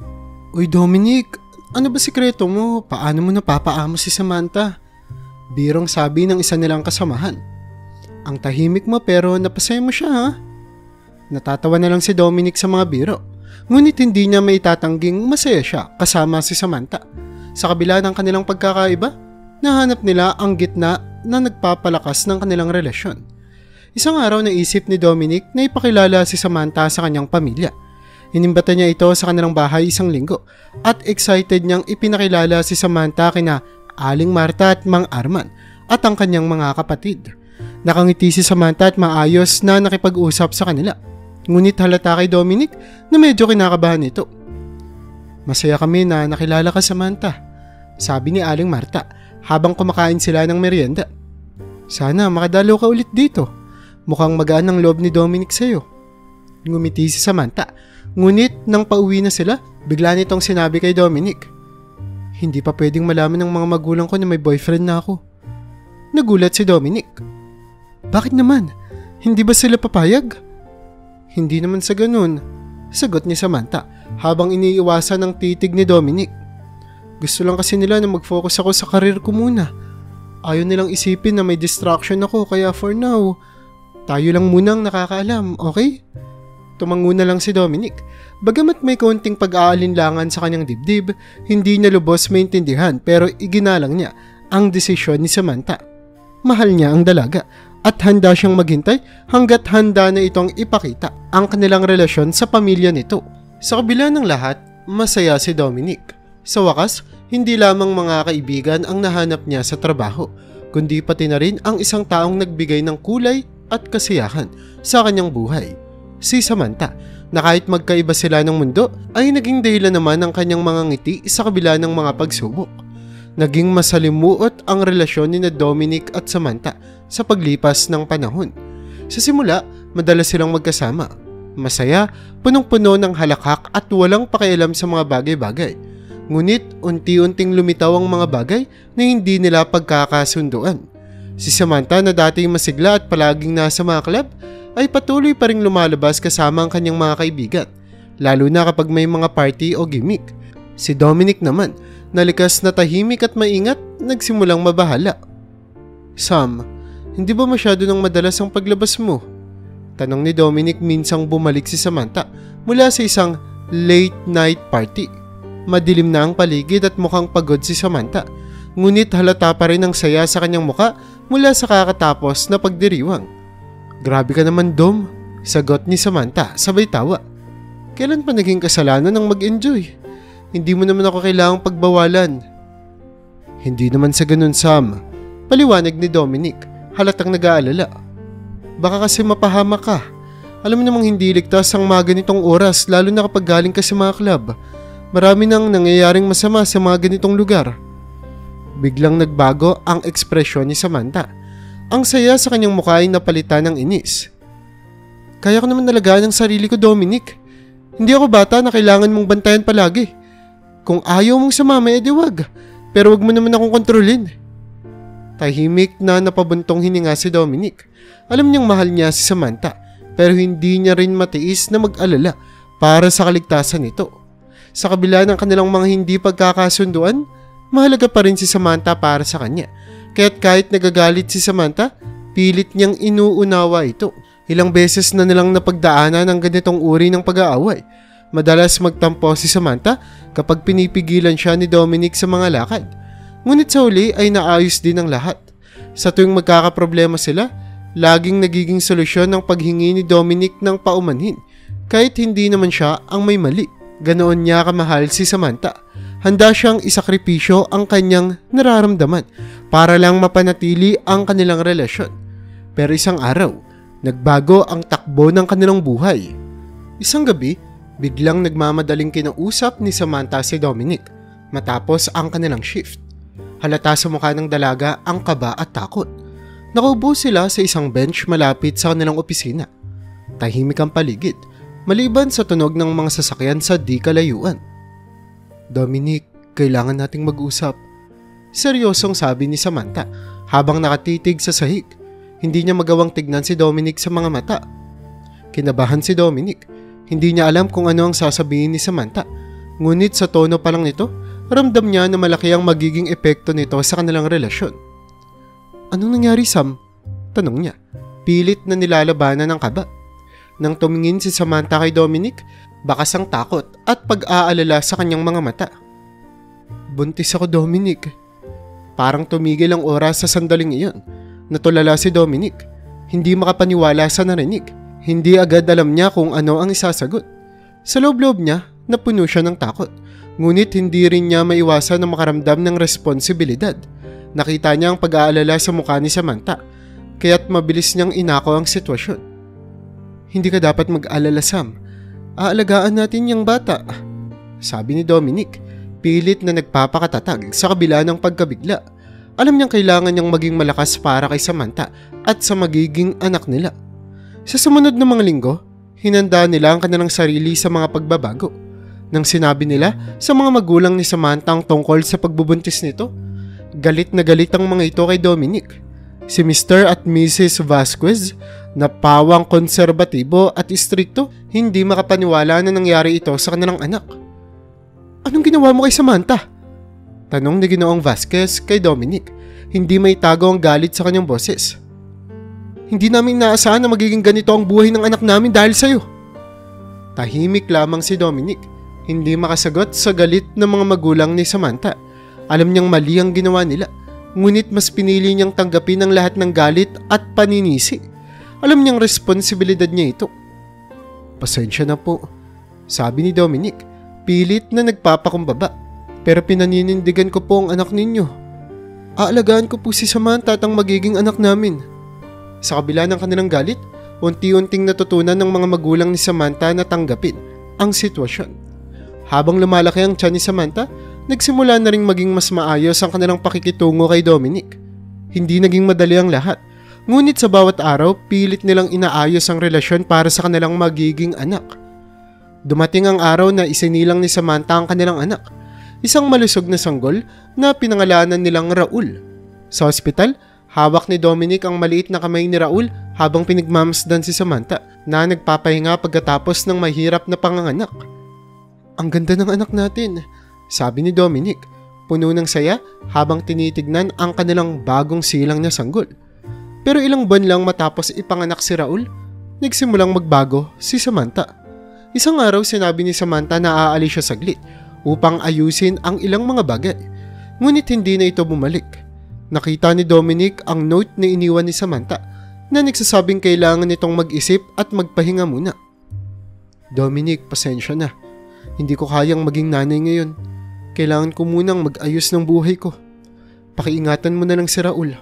Uy Dominic, ano ba sikreto mo? Paano mo napapaamo si Samantha? Birong sabi ng isa nilang kasamahan. Ang tahimik mo pero napasaya mo siya ha? Natatawa na lang si Dominic sa mga biro. Ngunit hindi niya may tatangging masaya siya kasama si Samantha. Sa kabila ng kanilang pagkakaiba, nahanap nila ang gitna na nagpapalakas ng kanilang relasyon. Isang araw naisip ni Dominic na ipakilala si Samantha sa kanyang pamilya. Inimbata niya ito sa kanilang bahay isang linggo at excited niyang ipinakilala si Samantha kina Aling Marta at Mang Arman at ang kanyang mga kapatid. Nakangiti si Samantha at maayos na nakipag-usap sa kanila. Ngunit halata kay Dominic na medyo kinakabahan ito. Masaya kami na nakilala ka, Samantha, sabi ni Aling Marta habang kumakain sila ng merienda. Sana makadalo ka ulit dito. Mukhang magaan ang loob ni Dominic sa'yo. Ngumiti si Samantha. Ngunit nang pauwi na sila, bigla nitong sinabi kay Dominic, hindi pa pwedeng malaman ng mga magulang ko na may boyfriend na ako. Nagulat si Dominic. Bakit naman? Hindi ba sila papayag? Hindi naman sa ganun, sagot ni Samantha habang iniiwasan ng titig ni Dominic. Gusto lang kasi nila na mag-focus ako sa karir ko muna. Ayaw nilang isipin na may distraction ako kaya for now, tayo lang munang nakakaalam, okay? Tumango na lang si Dominic. Bagamat may kaunting pag-aalinlangan sa kanyang dibdib, hindi niya lubos maintindihan pero iginalang niya ang desisyon ni Samantha. Mahal niya ang dalaga at handa siyang maghintay hanggat handa na itong ipakita ang kanilang relasyon sa pamilya nito. Sa kabila ng lahat, masaya si Dominic. Sa wakas, hindi lamang mga kaibigan ang nahanap niya sa trabaho, kundi pati na rin ang isang taong nagbigay ng kulay at kasiyahan sa kanyang buhay. Si Samantha, na kahit magkaiba sila ng mundo, ay naging dahilan naman ng kanyang mga ngiti sa kabila ng mga pagsubok. Naging masalimuot ang relasyon ni Dominic at Samantha sa paglipas ng panahon. Sa simula, madalas silang magkasama. Masaya, punong-puno ng halakhak at walang pakialam sa mga bagay-bagay. Ngunit unti-unting lumitaw ang mga bagay na hindi nila pagkakasunduan. Si Samantha na dating masigla at palaging nasa mga club ay patuloy pa ring lumalabas kasama ang kanyang mga kaibigan, lalo na kapag may mga party o gimmick. Si Dominic naman, nalikas na tahimik at maingat, nagsimulang mabahala. Sam, hindi ba masyado nang madalas ang paglabas mo? Tanong ni Dominic minsang bumalik si Samantha mula sa isang late night party. Madilim na ang paligid at mukhang pagod si Samantha, ngunit halata pa rin ang saya sa kanyang muka mula sa kakatapos na pagdiriwang. Grabe ka naman, Dom, sagot ni Samantha sabay tawa. Kailan pa naging kasalanan ng mag-enjoy? Hindi mo naman ako kailangang pagbawalan. Hindi naman sa ganun, Sam, paliwanag ni Dominic, halatang nag-aalala. Baka kasi mapahama ka. Alam mo namang hindi ligtas ang mga ganitong oras, lalo na kapag galing ka sa mga club. Marami nang nangyayaring masama sa mga ganitong lugar. Biglang nagbago ang ekspresyon ni Samantha. Ang saya sa kanyang mukha ay napalitan ng inis. Kaya ko naman nalagaan ang sarili ko, Dominic. Hindi ako bata na kailangan mong bantayan palagi. Kung ayaw mong sumama, edi wag. Pero wag mo naman akong kontrolin. Tahimik na napabuntong hininga si Dominic. Alam niyang mahal niya si Samantha, pero hindi niya rin matiis na mag-alala para sa kaligtasan nito. Sa kabila ng kanilang mga hindi pagkakasunduan, mahalaga pa rin si Samantha para sa kanya. Kaya't kahit nagagalit si Samantha, pilit niyang inuunawa ito. Ilang beses na nilang napagdaanan ang ganitong uri ng pag-aaway. Madalas magtampo si Samantha kapag pinipigilan siya ni Dominic sa mga lakad. Ngunit sa huli ay naayos din ang lahat. Sa tuwing magkakaproblema sila, laging nagiging solusyon ng paghingi ni Dominic ng paumanhin, kahit hindi naman siya ang may mali. Ganoon niya kamahal si Samantha. Handa siyang isakripisyo ang kanyang nararamdaman para lang mapanatili ang kanilang relasyon. Pero isang araw, nagbago ang takbo ng kanilang buhay. Isang gabi, biglang nagmamadaling kinausap ni Samantha si Dominic matapos ang kanilang shift. Halata sa mukha ng dalaga ang kaba at takot. Nakaupo sila sa isang bench malapit sa kanilang opisina. Tahimik ang paligid, maliban sa tunog ng mga sasakyan sa di kalayuan. Dominic, kailangan nating mag-usap. Seryosong sabi ni Samantha habang nakatitig sa sahig. Hindi niya magawang tignan si Dominic sa mga mata. Kinabahan si Dominic. Hindi niya alam kung ano ang sasabihin ni Samantha. Ngunit sa tono pa lang nito, ramdam niya na malaki ang magiging epekto nito sa kanilang relasyon. Anong nangyari, Sam? Tanong niya. Pilit na nilalabanan ng kaba. Nang tumingin si Samantha kay Dominic, bakas ang takot at pag-aalala sa kanyang mga mata. Buntis ako, Dominic. Parang tumigil ang oras sa sandaling iyon. Natulala si Dominic. Hindi makapaniwala sa narinig. Hindi agad alam niya kung ano ang isasagot. Sa loob-loob niya, napuno siya ng takot. Ngunit hindi rin niya maiwasan na makaramdam ng responsibilidad. Nakita niya ang pag-aalala sa mukha ni Samantha, kaya't mabilis niyang inako ang sitwasyon. Hindi ka dapat mag-alala, Sam. Aalagaan natin yung bata, sabi ni Dominic, pilit na nagpapakatatag sa kabila ng pagkabigla. Alam niyang kailangan niyang maging malakas para kay Samantha at sa magiging anak nila. Sa sumunod na mga linggo, hinanda nila ang kanilang sarili sa mga pagbabago. Nang sinabi nila sa mga magulang ni Samantha ang tungkol sa pagbubuntis nito, galit na galit ang mga ito kay Dominic. Si Mr. at Mrs. Vasquez, na pawang konserbatibo at istrikto, hindi makapaniwala na nangyari ito sa kanilang anak. Anong ginawa mo kay Samantha? Tanong ni Ginoong Vasquez kay Dominic. Hindi may tago ang galit sa kanyang boses. Hindi namin inaasahan na magiging ganito ang buhay ng anak namin dahil sa'yo. Tahimik lamang si Dominic. Hindi makasagot sa galit ng mga magulang ni Samantha. Alam niyang mali ang ginawa nila. Ngunit mas pinili niyang tanggapin ang lahat ng galit at paninisi. Alam niyang responsibilidad niya ito. Pasensya na po, sabi ni Dominic, pilit na nagpapakumbaba. Pero pinaninindigan ko po ang anak ninyo. Aalagaan ko po si Samantha at ang magiging anak namin. Sa kabila ng kanilang galit, unti-unting natutunan ng mga magulang ni Samantha na tanggapin ang sitwasyon. Habang lumalaki ang tiyan ni Samantha, nagsimula na ring maging mas maayos ang kanilang pakikitungo kay Dominic. Hindi naging madali ang lahat. Ngunit sa bawat araw, pilit nilang inaayos ang relasyon para sa kanilang magiging anak. Dumating ang araw na isinilang ni Samantha ang kanilang anak, isang malusog na sanggol na pinangalanan nilang Raul. Sa ospital, hawak ni Dominic ang maliit na kamay ni Raul habang pinagmamasdan si Samantha na nagpapahinga pagkatapos ng mahirap na panganganak. Ang ganda ng anak natin, sabi ni Dominic, puno ng saya habang tinitignan ang kanilang bagong silang na sanggol. Pero ilang buwan lang matapos ipanganak si Raul, nagsimulang magbago si Samantha. Isang araw sinabi ni Samantha na aalis siya saglit upang ayusin ang ilang mga bagay. Ngunit hindi na ito bumalik. Nakita ni Dominic ang note na iniwan ni Samantha na nagsasabing kailangan nitong mag-isip at magpahinga muna. Dominic, pasensya na. Hindi ko kayang maging nanay ngayon. Kailangan ko munang mag-ayos ng buhay ko. Pakiingatan mo na lang si Raul.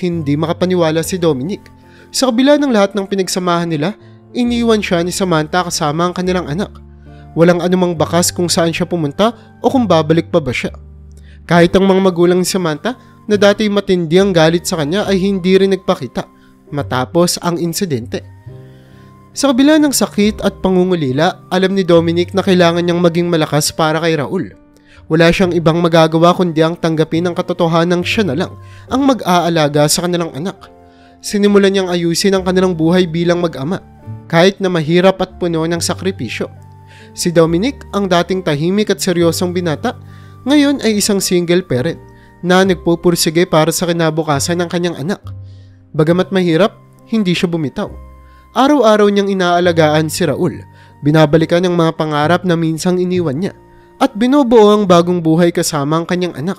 Hindi makapaniwala si Dominic. Sa kabila ng lahat ng pinagsamahan nila, iniwan siya ni Samantha kasama ang kanilang anak. Walang anumang bakas kung saan siya pumunta o kung babalik pa ba siya. Kahit ang mga magulang ni Samantha na dati matindi ang galit sa kanya ay hindi rin nagpakita matapos ang insidente. Sa kabila ng sakit at pangungulila, alam ni Dominic na kailangan niyang maging malakas para kay Raul. Wala siyang ibang magagawa kundi ang tanggapin ang katotohanang siya na lang ang mag-aalaga sa kanilang anak. Sinimulan niyang ayusin ang kanilang buhay bilang mag-ama, kahit na mahirap at puno ng sakripisyo. Si Dominic, ang dating tahimik at seryosong binata, Ngayon ay isang single parent na nagpupursige para sa kinabukasan ng kanyang anak. Bagamat mahirap, hindi siya bumitaw. Araw-araw niyang inaalagaan si Raul, binabalikan ang mga pangarap na minsang iniwan niya, at binubuo ang bagong buhay kasama ang kanyang anak.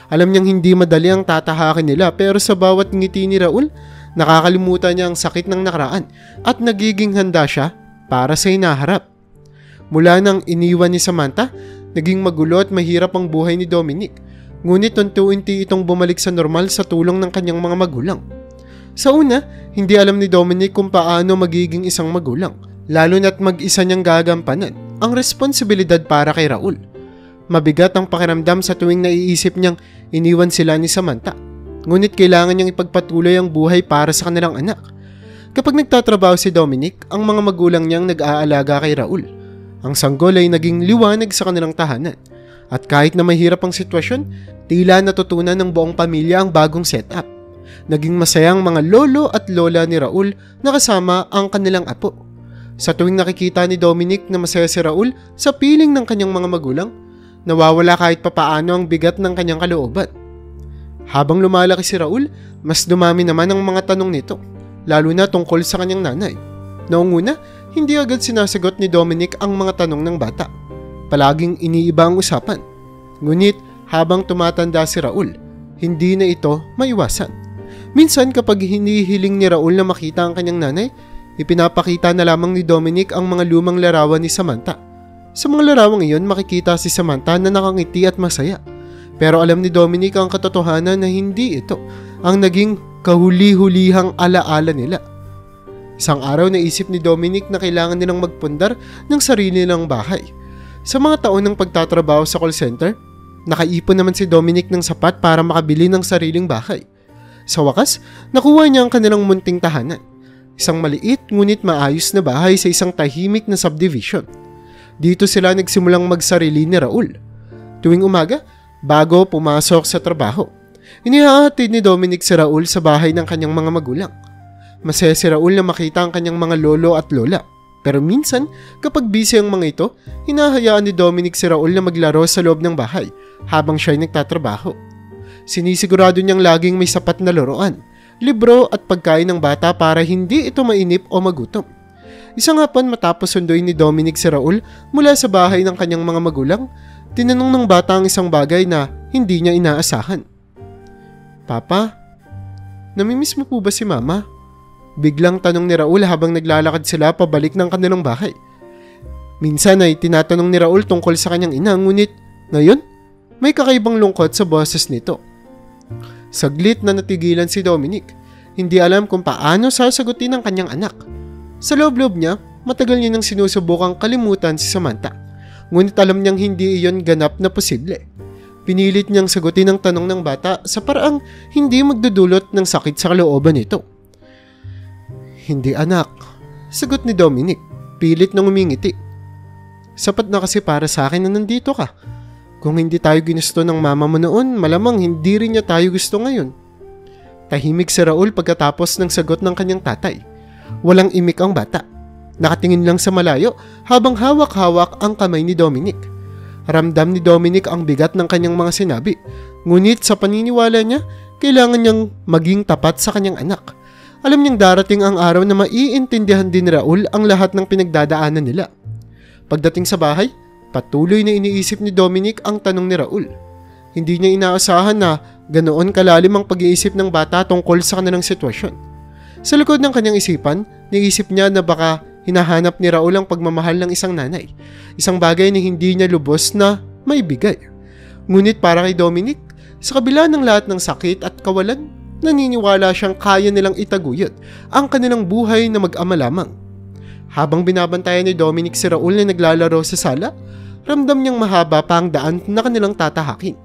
Alam niyang hindi madali ang tatahakin nila, pero sa bawat ngiti ni Raul, nakakalimutan niya ang sakit ng nakaraan at nagiging handa siya para sa hinaharap. Mula nang iniwan ni Samantha, naging magulo at mahirap ang buhay ni Dominic, ngunit unti-unti itong bumalik sa normal sa tulong ng kanyang mga magulang. Sa una, hindi alam ni Dominic kung paano magiging isang magulang, lalo na't mag-isa niyang gagampanan ang responsibilidad para kay Raul. Mabigat ang pakiramdam sa tuwing naiisip niyang iniwan sila ni Samantha, ngunit kailangan niyang ipagpatuloy ang buhay para sa kanilang anak. Kapag nagtatrabaho si Dominic, ang mga magulang niyang nag-aalaga kay Raul. Ang sanggol ay naging liwanag sa kanilang tahanan, at kahit na mahirap ang sitwasyon, tila natutunan ng buong pamilya ang bagong setup. Naging masayang mga lolo at lola ni Raul na kasama ang kanilang apo. Sa tuwing nakikita ni Dominic na masaya si Raul sa piling ng kanyang mga magulang, nawawala kahit papaano ang bigat ng kanyang kalooban. Habang lumalaki si Raul, mas dumami naman ang mga tanong nito, lalo na tungkol sa kanyang nanay. Noong una, hindi agad sinasagot ni Dominic ang mga tanong ng bata. Palaging iniiba ang usapan. Ngunit habang tumatanda si Raul, hindi na ito maiwasan. Minsan kapag hinihiling ni Raul na makita ang kanyang nanay, ipinapakita na lamang ni Dominic ang mga lumang larawan ni Samantha. Sa mga larawang iyon, makikita si Samantha na nakangiti at masaya. Pero alam ni Dominic ang katotohanan na hindi ito ang naging kahuli-hulihang alaala nila. Isang araw naisip ni Dominic na kailangan nilang magpundar ng sarili nilang bahay. Sa mga taon ng pagtatrabaho sa call center, nakaipon naman si Dominic ng sapat para makabili ng sariling bahay. Sa wakas, nakuha niya ang kanilang munting tahanan. Isang maliit ngunit maayos na bahay sa isang tahimik na subdivision. Dito sila nagsimulang magsarili ni Raul. Tuwing umaga, bago pumasok sa trabaho, inihahatid ni Dominic si Raul sa bahay ng kanyang mga magulang. Masaya si Raul na makita ang kanyang mga lolo at lola. Pero minsan, kapag busy ang mga ito, hinahayaan ni Dominic si Raul na maglaro sa loob ng bahay habang siya ay nagtatrabaho. Sinisigurado niyang laging may sapat na laruan, libro at pagkain ng bata para hindi ito mainip o magutom. Isang hapon matapos sunduin ni Dominic si Raul mula sa bahay ng kanyang mga magulang, tinanong ng bata ang isang bagay na hindi niya inaasahan. "Papa, namimiss mo po ba si Mama?" Biglang tanong ni Raul habang naglalakad sila pabalik ng kanilang bahay. Minsan ay tinatanong ni Raul tungkol sa kanyang ina, ngunit ngayon may kakaibang lungkot sa boses nito. Saglit na natigilan si Dominic. Hindi alam kung paano sasagutin ang kanyang anak. Sa loob-loob niya, matagal niya nang sinusubukang kalimutan si Samantha. Ngunit alam niyang hindi iyon ganap na posible. Pinilit niyang sagutin ang tanong ng bata sa paraang hindi magdudulot ng sakit sa kalooban nito. "Hindi anak," sagot ni Dominic, pilit nang umingiti. "Sapat na kasi para sa akin na nandito ka. Kung hindi tayo ginusto ng mama mo noon, malamang hindi rin niya tayo gusto ngayon." Tahimik si Raul pagkatapos ng sagot ng kanyang tatay. Walang imik ang bata. Nakatingin lang sa malayo habang hawak-hawak ang kamay ni Dominic. Ramdam ni Dominic ang bigat ng kanyang mga sinabi. Ngunit sa paniniwala niya, kailangan niyang maging tapat sa kanyang anak. Alam niyang darating ang araw na maiintindihan din ni Raul ang lahat ng pinagdadaanan nila. Pagdating sa bahay, patuloy na iniisip ni Dominic ang tanong ni Raul. Hindi niya inaasahan na ganoon kalalim ang pag-iisip ng bata tungkol sa kanilang sitwasyon. Sa likod ng kanyang isipan, naisip niya na baka hinahanap ni Raul ang pagmamahal ng isang nanay, isang bagay na hindi niya lubos na maibigay. Ngunit para kay Dominic, sa kabila ng lahat ng sakit at kawalan, naniniwala siyang kaya nilang itaguyod ang kanilang buhay na mag-ama lamang. Habang binabantayan ni Dominic si Raul na naglalaro sa sala, ramdam niyang mahaba pa ang daan na kanilang tatahakin.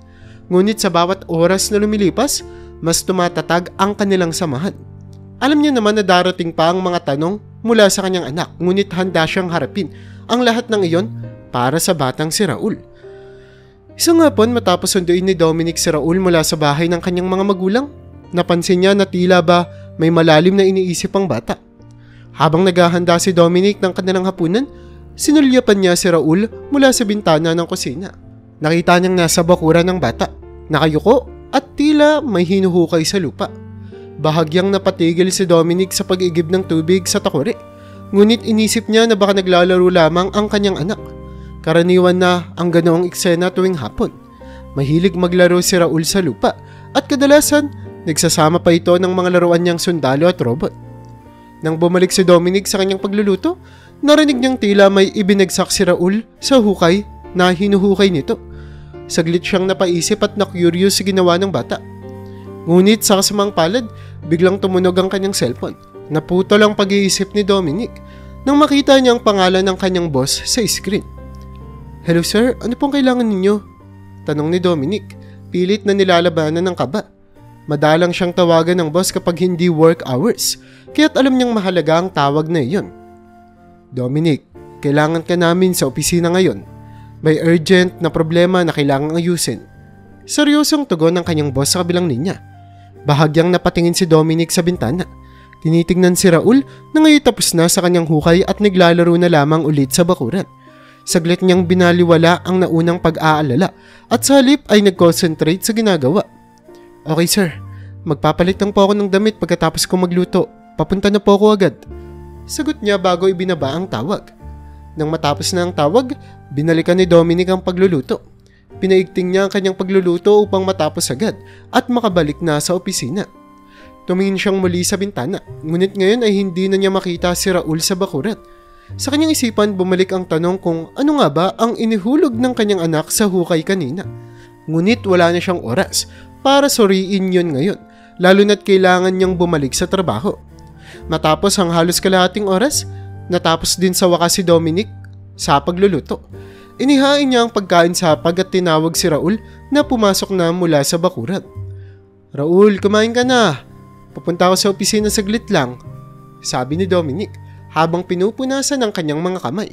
Ngunit sa bawat oras na lumilipas, mas tumatatag ang kanilang samahan. Alam niya naman na darating pa ang mga tanong mula sa kanyang anak, ngunit handa siyang harapin ang lahat ng iyon para sa batang si Raul. Isang hapon matapos sunduin ni Dominic si Raul mula sa bahay ng kanyang mga magulang, napansin niya na tila ba may malalim na iniisip ang bata. Habang naghahanda si Dominic ng kanilang hapunan, sinulyapan niya si Raul mula sa bintana ng kusina. Nakita niyang nasa bakuran ng bata, nakayuko at tila may hinuhukay sa lupa. Bahagyang napatigil si Dominic sa pag-igib ng tubig sa takore. Ngunit inisip niya na baka naglalaro lamang ang kanyang anak. Karaniwan na ang ganoong eksena tuwing hapon. Mahilig maglaro si Raul sa lupa at kadalasan nagsasama pa ito ng mga laruan niyang sundalo at robot. Nang bumalik si Dominic sa kanyang pagluluto, narinig niyang tila may ibinagsak si Raul sa hukay na hinuhukay nito. Saglit siyang napaisip at na-curious sa ginawa ng bata. Ngunit sa kasamang palad, biglang tumunog ang kanyang cellphone. Naputol ang pag-iisip ni Dominic nang makita niya ang pangalan ng kanyang boss sa screen. "Hello sir, ano pong kailangan ninyo?" tanong ni Dominic, pilit na nilalabanan ng kaba. Madalang siyang tawagan ng boss kapag hindi work hours, kaya't alam niyang mahalaga ang tawag na iyon. "Dominic, kailangan ka namin sa opisina ngayon. May urgent na problema na kailangang ayusin." Seryosong tugon ng kanyang boss sa kabilang linya. Bahagyang napatingin si Dominic sa bintana. Tinitingnan si Raul na ngayon tapos na sa kanyang hukay at naglalaro na lamang ulit sa bakuran. Saglit niyang binaliwala ang naunang pag-aalala at sa halip ay nag-concentrate sa ginagawa. "Okay sir, magpapalit lang po ako ng damit pagkatapos ko magluto. Papunta na po ako agad." Sagot niya bago ibinaba ang tawag. Nang matapos na ang tawag, binalikan ni Dominic ang pagluluto. Pinaigting niya ang kanyang pagluluto upang matapos agad at makabalik na sa opisina. Tumingin siyang muli sa bintana, ngunit ngayon ay hindi na niya makita si Raul sa bakuran. Sa kanyang isipan, bumalik ang tanong kung ano nga ba ang inihulog ng kanyang anak sa hukay kanina. Ngunit wala na siyang oras para suriin yun ngayon, lalo na't kailangan niyang bumalik sa trabaho. Matapos ang halos kalahating oras, natapos din sa wakas si Dominic sa pagluluto. Inihain niya ang pagkain sa hapag at tinawag si Raul na pumasok na mula sa bakuran. "Raul, kumain ka na. Papunta ako sa opisina saglit lang," sabi ni Dominic habang pinupunasan ang kanyang mga kamay.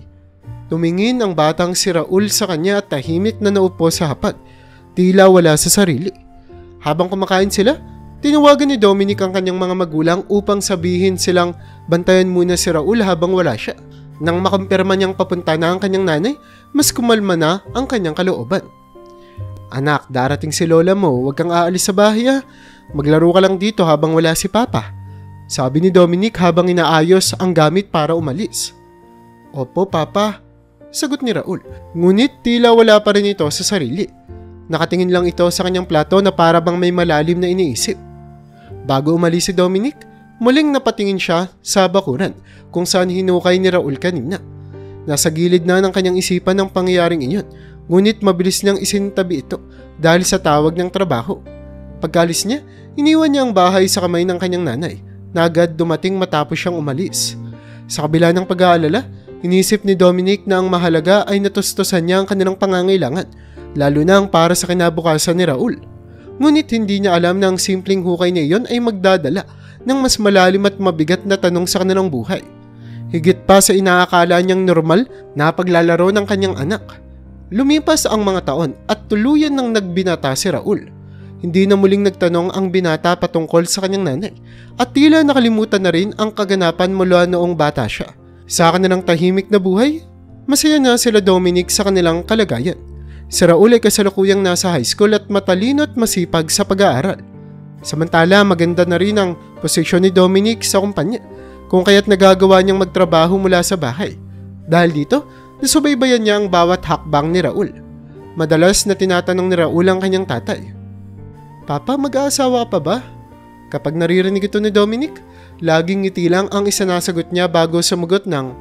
Tumingin ang batang si Raul sa kanya at tahimik na naupo sa hapag, tila wala sa sarili. Habang kumakain sila, tinawagan ni Dominic ang kanyang mga magulang upang sabihin silang bantayan muna si Raul habang wala siya. Nang makumpirma niyang papunta na ang kanyang nanay, mas kumalma na ang kanyang kalooban. "Anak, darating si lola mo, huwag kang aalis sa bahay ha. Maglaro ka lang dito habang wala si Papa," sabi ni Dominic habang inaayos ang gamit para umalis. "Opo, Papa," sagot ni Raul. Ngunit tila wala pa rin ito sa sarili. Nakatingin lang ito sa kanyang plato na para bang may malalim na iniisip. Bago umalis si Dominic, muling napatingin siya sa bakuran kung saan hinukay ni Raul kanina. Nasa gilid na ng kanyang isipan ang pangyayaring iyon, ngunit mabilis niyang isintabi ito dahil sa tawag ng trabaho. Pagkalis niya, iniwan niya ang bahay sa kamay ng kanyang nanay na agad dumating matapos siyang umalis. Sa kabila ng pag-aalala, inisip ni Dominic na ang mahalaga ay natustusan niya ang kanilang pangangailangan, lalo na ang para sa kinabukasan ni Raul. Ngunit hindi niya alam na ang simpleng hukay na iyon ay magdadala ng mas malalim at mabigat na tanong sa kanilang buhay. Higit pa sa inaakala niyang normal na paglalaro ng kanyang anak. Lumipas ang mga taon at tuluyan ng nagbinata si Raul. Hindi na muling nagtanong ang binata patungkol sa kanyang nanay at tila nakalimutan na rin ang kaganapan mula noong bata siya. Sa kanilang tahimik na buhay, masaya na sila Dominic sa kanilang kalagayan. Si Raul ay kasalukuyang nasa high school at matalino at masipag sa pag-aaral. Samantala, maganda na rin ang posisyon ni Dominic sa kumpanya, kung kaya't nagagawa niyang magtrabaho mula sa bahay. Dahil dito, nasubaybayan niya ang bawat hakbang ni Raul. Madalas na tinatanong ni Raul ang kanyang tatay, "Papa, mag-aasawa pa ba?" Kapag naririnig ito ni Dominic, laging ngiti lang ang isinasagot niya bago sumugot ng,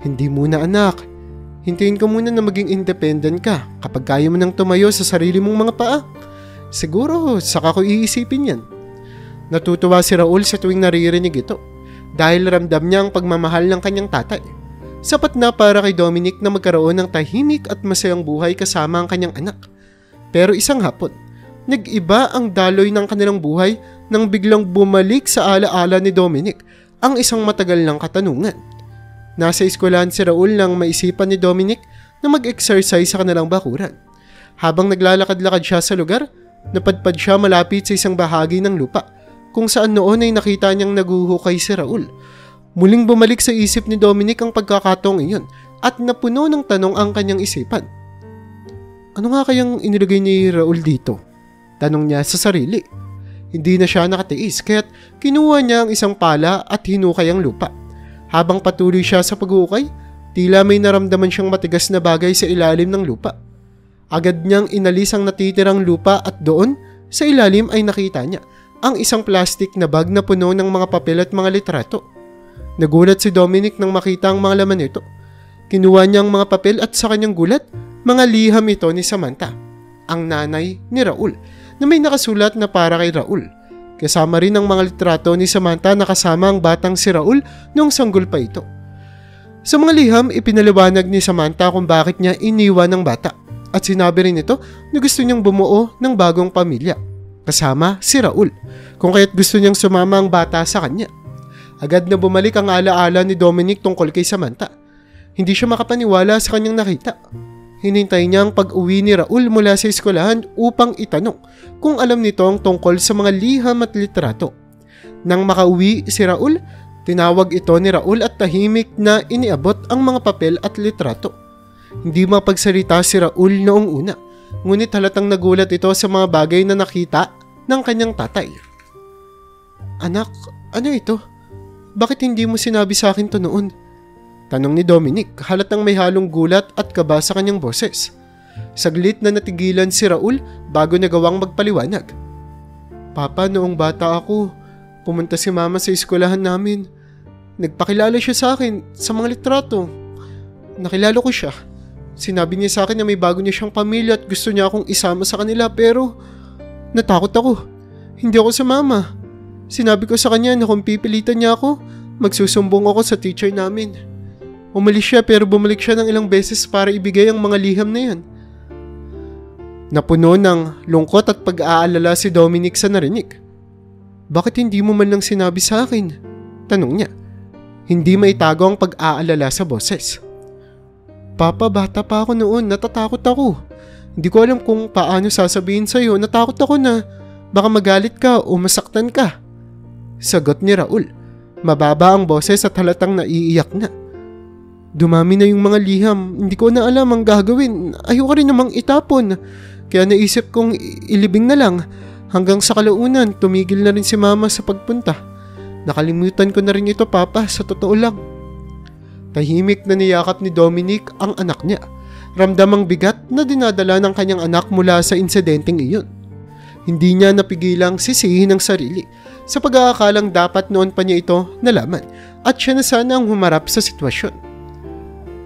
"Hindi muna anak. Hintayin ko muna na maging independent ka kapag kaya mo nang tumayo sa sarili mong mga paa. Siguro, saka ko iisipin yan." Natutuwa si Raul sa tuwing naririnig ito dahil ramdam niya ang pagmamahal ng kanyang tatay. Sapat na para kay Dominic na magkaroon ng tahimik at masayang buhay kasama ang kanyang anak. Pero isang hapon, nag-iba ang daloy ng kanilang buhay nang biglang bumalik sa alaala ni Dominic ang isang matagal ng katanungan. Nasa eskwelahan si Raul nang maisipan ni Dominic na mag-exercise sa kanilang bakuran. Habang naglalakad-lakad siya sa lugar, napadpad siya malapit sa isang bahagi ng lupa kung saan noon ay nakita niyang naguhukay si Raul. Muling bumalik sa isip ni Dominic ang pagkakataong iyon at napuno ng tanong ang kanyang isipan. Ano nga kayang inilagay ni Raul dito? Tanong niya sa sarili. Hindi na siya nakatiis kaya't kinuha niya ang isang pala at hinukay ang lupa. Habang patuloy siya sa pag-uukay, tila may naramdaman siyang matigas na bagay sa ilalim ng lupa. Agad niyang inalis ang natitirang lupa at doon, sa ilalim ay nakita niya ang isang plastic na bag na puno ng mga papel at mga litrato. Nagulat si Dominic nang makita ang mga laman nito. Kinuha niya ang mga papel at sa kanyang gulat, mga liham ito ni Samantha, ang nanay ni Raul, na may nakasulat na para kay Raul. Kasama rin ang mga litrato ni Samantha na kasama ang batang si Raul noong sanggol pa ito. Sa mga liham, ipinaliwanag ni Samantha kung bakit niya iniwan ng bata at sinabi rin ito na gusto niyang bumuo ng bagong pamilya, kasama si Raul, kung kaya't gusto niyang sumama ang bata sa kanya. Agad na bumalik ang alaala ni Dominic tungkol kay Samantha. Hindi siya makapaniwala sa kanyang nakita. Hinintay niya ang pag-uwi ni Raul mula sa eskwelahan upang itanong kung alam nito ang tungkol sa mga liham at litrato. Nang makauwi si Raul, tinawag ito ni Raul at tahimik na iniabot ang mga papel at litrato. Hindi mapagsalita si Raul noong una, ngunit halatang nagulat ito sa mga bagay na nakita ng kanyang tatay. Anak, ano ito? Bakit hindi mo sinabi sa akin to noon? Tanong ni Dominic, halatang may halong gulat at kaba sa kanyang boses. Saglit na natigilan si Raul bago nagawang magpaliwanag. Papa, noong bata ako, pumunta si Mama sa eskwelahan namin. Nagpakilala siya sa akin sa mga litrato. Nakilala ko siya. Sinabi niya sa akin na may bago niya siyang pamilya at gusto niya akong isama sa kanila pero natakot ako. Hindi ako sumama. Sinabi ko sa kanya na kung pipilitan niya ako, magsusumbong ako sa teacher namin. Umalis siya pero bumalik siya ng ilang beses para ibigay ang mga liham na yan. Napuno ng lungkot at pag-aalala si Dominic sa narinig. Bakit hindi mo man lang sinabi sa akin? Tanong niya. Hindi maitago ang pag-aalala sa boses. Papa, bata pa ako noon, natatakot ako. Hindi ko alam kung paano sasabihin sa'yo, natakot ako na baka magalit ka o masaktan ka. Sagot ni Raul. Mababa ang boses at halatang naiiyak na. Dumami na yung mga liham, hindi ko na alam ang gagawin. Ayoko rin namang itapon. Kaya naisip kong ilibing na lang. Hanggang sa kalaunan, tumigil na rin si Mama sa pagpunta. Nakalimutan ko na rin ito, Papa, sa totoo lang. Tahimik na niyakap ni Dominic ang anak niya. Ramdam ang bigat na dinadala ng kanyang anak mula sa insidenteng iyon. Hindi niya napigilang sisihin ang sarili sa pag-aakalang dapat noon pa niya ito nalaman at siya na sana ang humarap sa sitwasyon.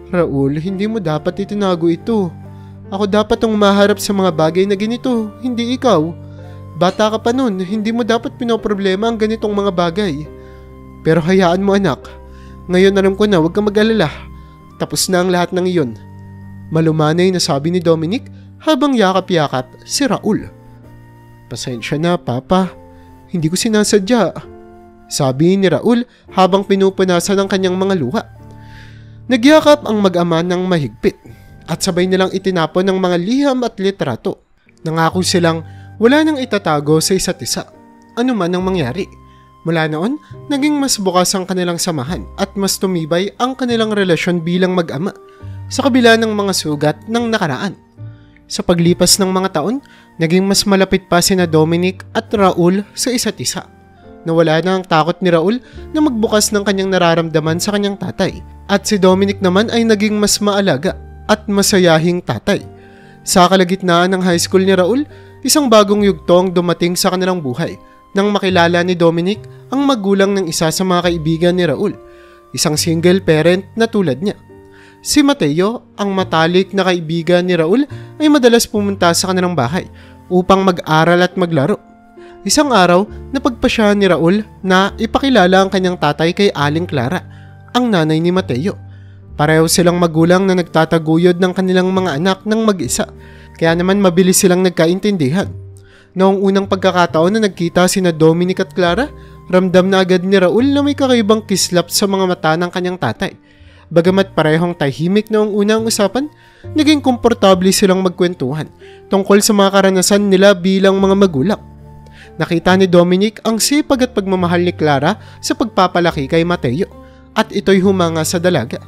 Raul, hindi mo dapat itinago ito. Ako dapat ang maharap sa mga bagay na ganito, hindi ikaw. Bata ka pa nun, hindi mo dapat pinoproblema ang ganitong mga bagay. Pero hayaan mo anak, ngayon alam ko na huwag kang mag-alala. Tapos na ang lahat ng iyon. Malumanay na sabi ni Dominic habang yakap-yakap si Raul. Pasensya na, Papa. Hindi ko sinasadya. Sabi ni Raul habang pinupunasan ang kanyang mga luha. Nagyakap ang mag-ama ng mahigpit at sabay nilang itinapon ng mga liham at litrato. Nangako silang wala nang itatago sa isa't isa, ano man ang mangyari. Mula noon, naging mas bukas ang kanilang samahan at mas tumibay ang kanilang relasyon bilang mag-ama sa kabila ng mga sugat ng nakaraan. Sa paglipas ng mga taon, naging mas malapit pa sina Dominic at Raul sa isa't isa. Nawala na ang takot ni Raul na magbukas ng kanyang nararamdaman sa kanyang tatay. At si Dominic naman ay naging mas maalaga at masayahing tatay. Sa kalagitnaan ng high school ni Raul, isang bagong yugtong dumating sa kanilang buhay nang makilala ni Dominic ang magulang ng isa sa mga kaibigan ni Raul, isang single parent na tulad niya. Si Mateo, ang matalik na kaibigan ni Raul, ay madalas pumunta sa kanilang bahay upang mag-aral at maglaro. Isang araw, napagpasya ni Raul na ipakilala ang kanyang tatay kay Aling Clara, ang nanay ni Mateo. Pareho silang magulang na nagtataguyod ng kanilang mga anak ng mag-isa, kaya naman mabilis silang nagkaintindihan. Noong unang pagkakataon na nagkita sina Dominic at Clara, ramdam na agad ni Raul na may kakaibang kislap sa mga mata ng kanyang tatay. Bagamat parehong tahimik noong unang usapan, naging komportable silang magkwentuhan tungkol sa mga karanasan nila bilang mga magulang. Nakita ni Dominic ang sipag at pagmamahal ni Clara sa pagpapalaki kay Mateo at ito'y humanga sa dalaga.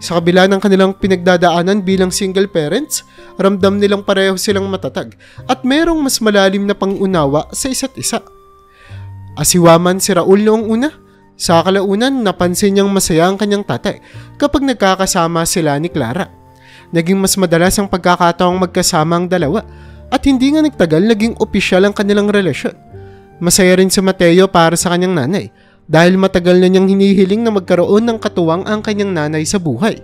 Sa kabila ng kanilang pinagdadaanan bilang single parents, ramdam nilang pareho silang matatag at merong mas malalim na pangunawa sa isa't isa. Asiwaman si Raul noong una. Sa kalaunan, napansin niyang masaya ang kanyang tatay kapag nagkakasama sila ni Clara. Naging mas madalas ang pagkakataong magkasama ang dalawa at hindi nga nagtagal naging opisyal ang kanilang relasyon. Masaya rin si Mateo para sa kanyang nanay dahil matagal na niyang hinihiling na magkaroon ng katuwang ang kanyang nanay sa buhay.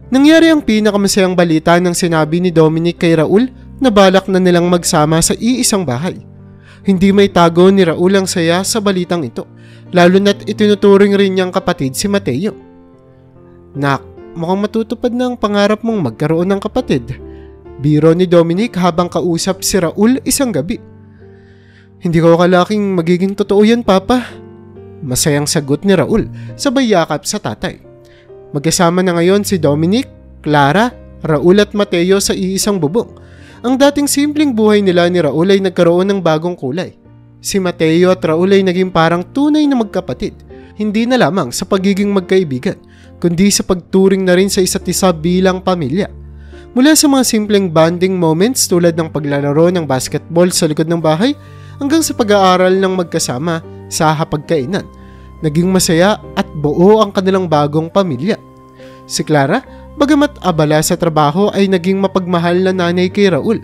Nangyari ang pinakamasayang balita nang sinabi ni Dominic kay Raul na balak na nilang magsama sa iisang bahay. Hindi may tago ni Raul ang saya sa balitang ito, lalo na't itinuturing rin niyang kapatid si Mateo. Nak, mukhang matutupad na ang pangarap mong magkaroon ng kapatid. Biro ni Dominic habang kausap si Raul isang gabi. Hindi ko akalaking magiging totoo yan, Papa. Masayang sagot ni Raul, sabay yakap sa tatay. Magkasama na ngayon si Dominic, Clara, Raul at Mateo sa iisang bubong. Ang dating simpleng buhay nila ni Raul ay nagkaroon ng bagong kulay. Si Mateo at Raul ay naging parang tunay na magkapatid, hindi na lamang sa pagiging magkaibigan, kundi sa pagturing na rin sa isa't isa bilang pamilya. Mula sa mga simpleng bonding moments tulad ng paglalaro ng basketball sa likod ng bahay, hanggang sa pag-aaral ng magkasama sa hapagkainan, naging masaya at buo ang kanilang bagong pamilya. Si Clara, bagamat abala sa trabaho, ay naging mapagmahal na nanay kay Raul.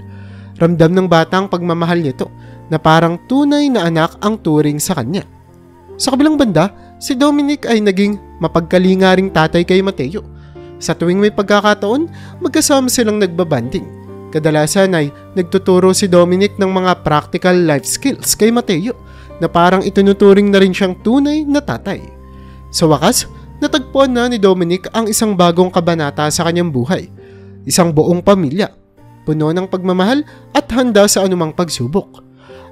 Ramdam ng batang pagmamahal nito na parang tunay na anak ang turing sa kanya. Sa kabilang banda, si Dominic ay naging mapagkalingaring tatay kay Mateo. Sa tuwing may pagkakataon, magkasama silang nagbabanding. Kadalasan ay nagtuturo si Dominic ng mga practical life skills kay Mateo na parang itinuturing na rin siyang tunay na tatay. Sa wakas, natagpuan na ni Dominic ang isang bagong kabanata sa kanyang buhay. Isang buong pamilya, puno ng pagmamahal at handa sa anumang pagsubok.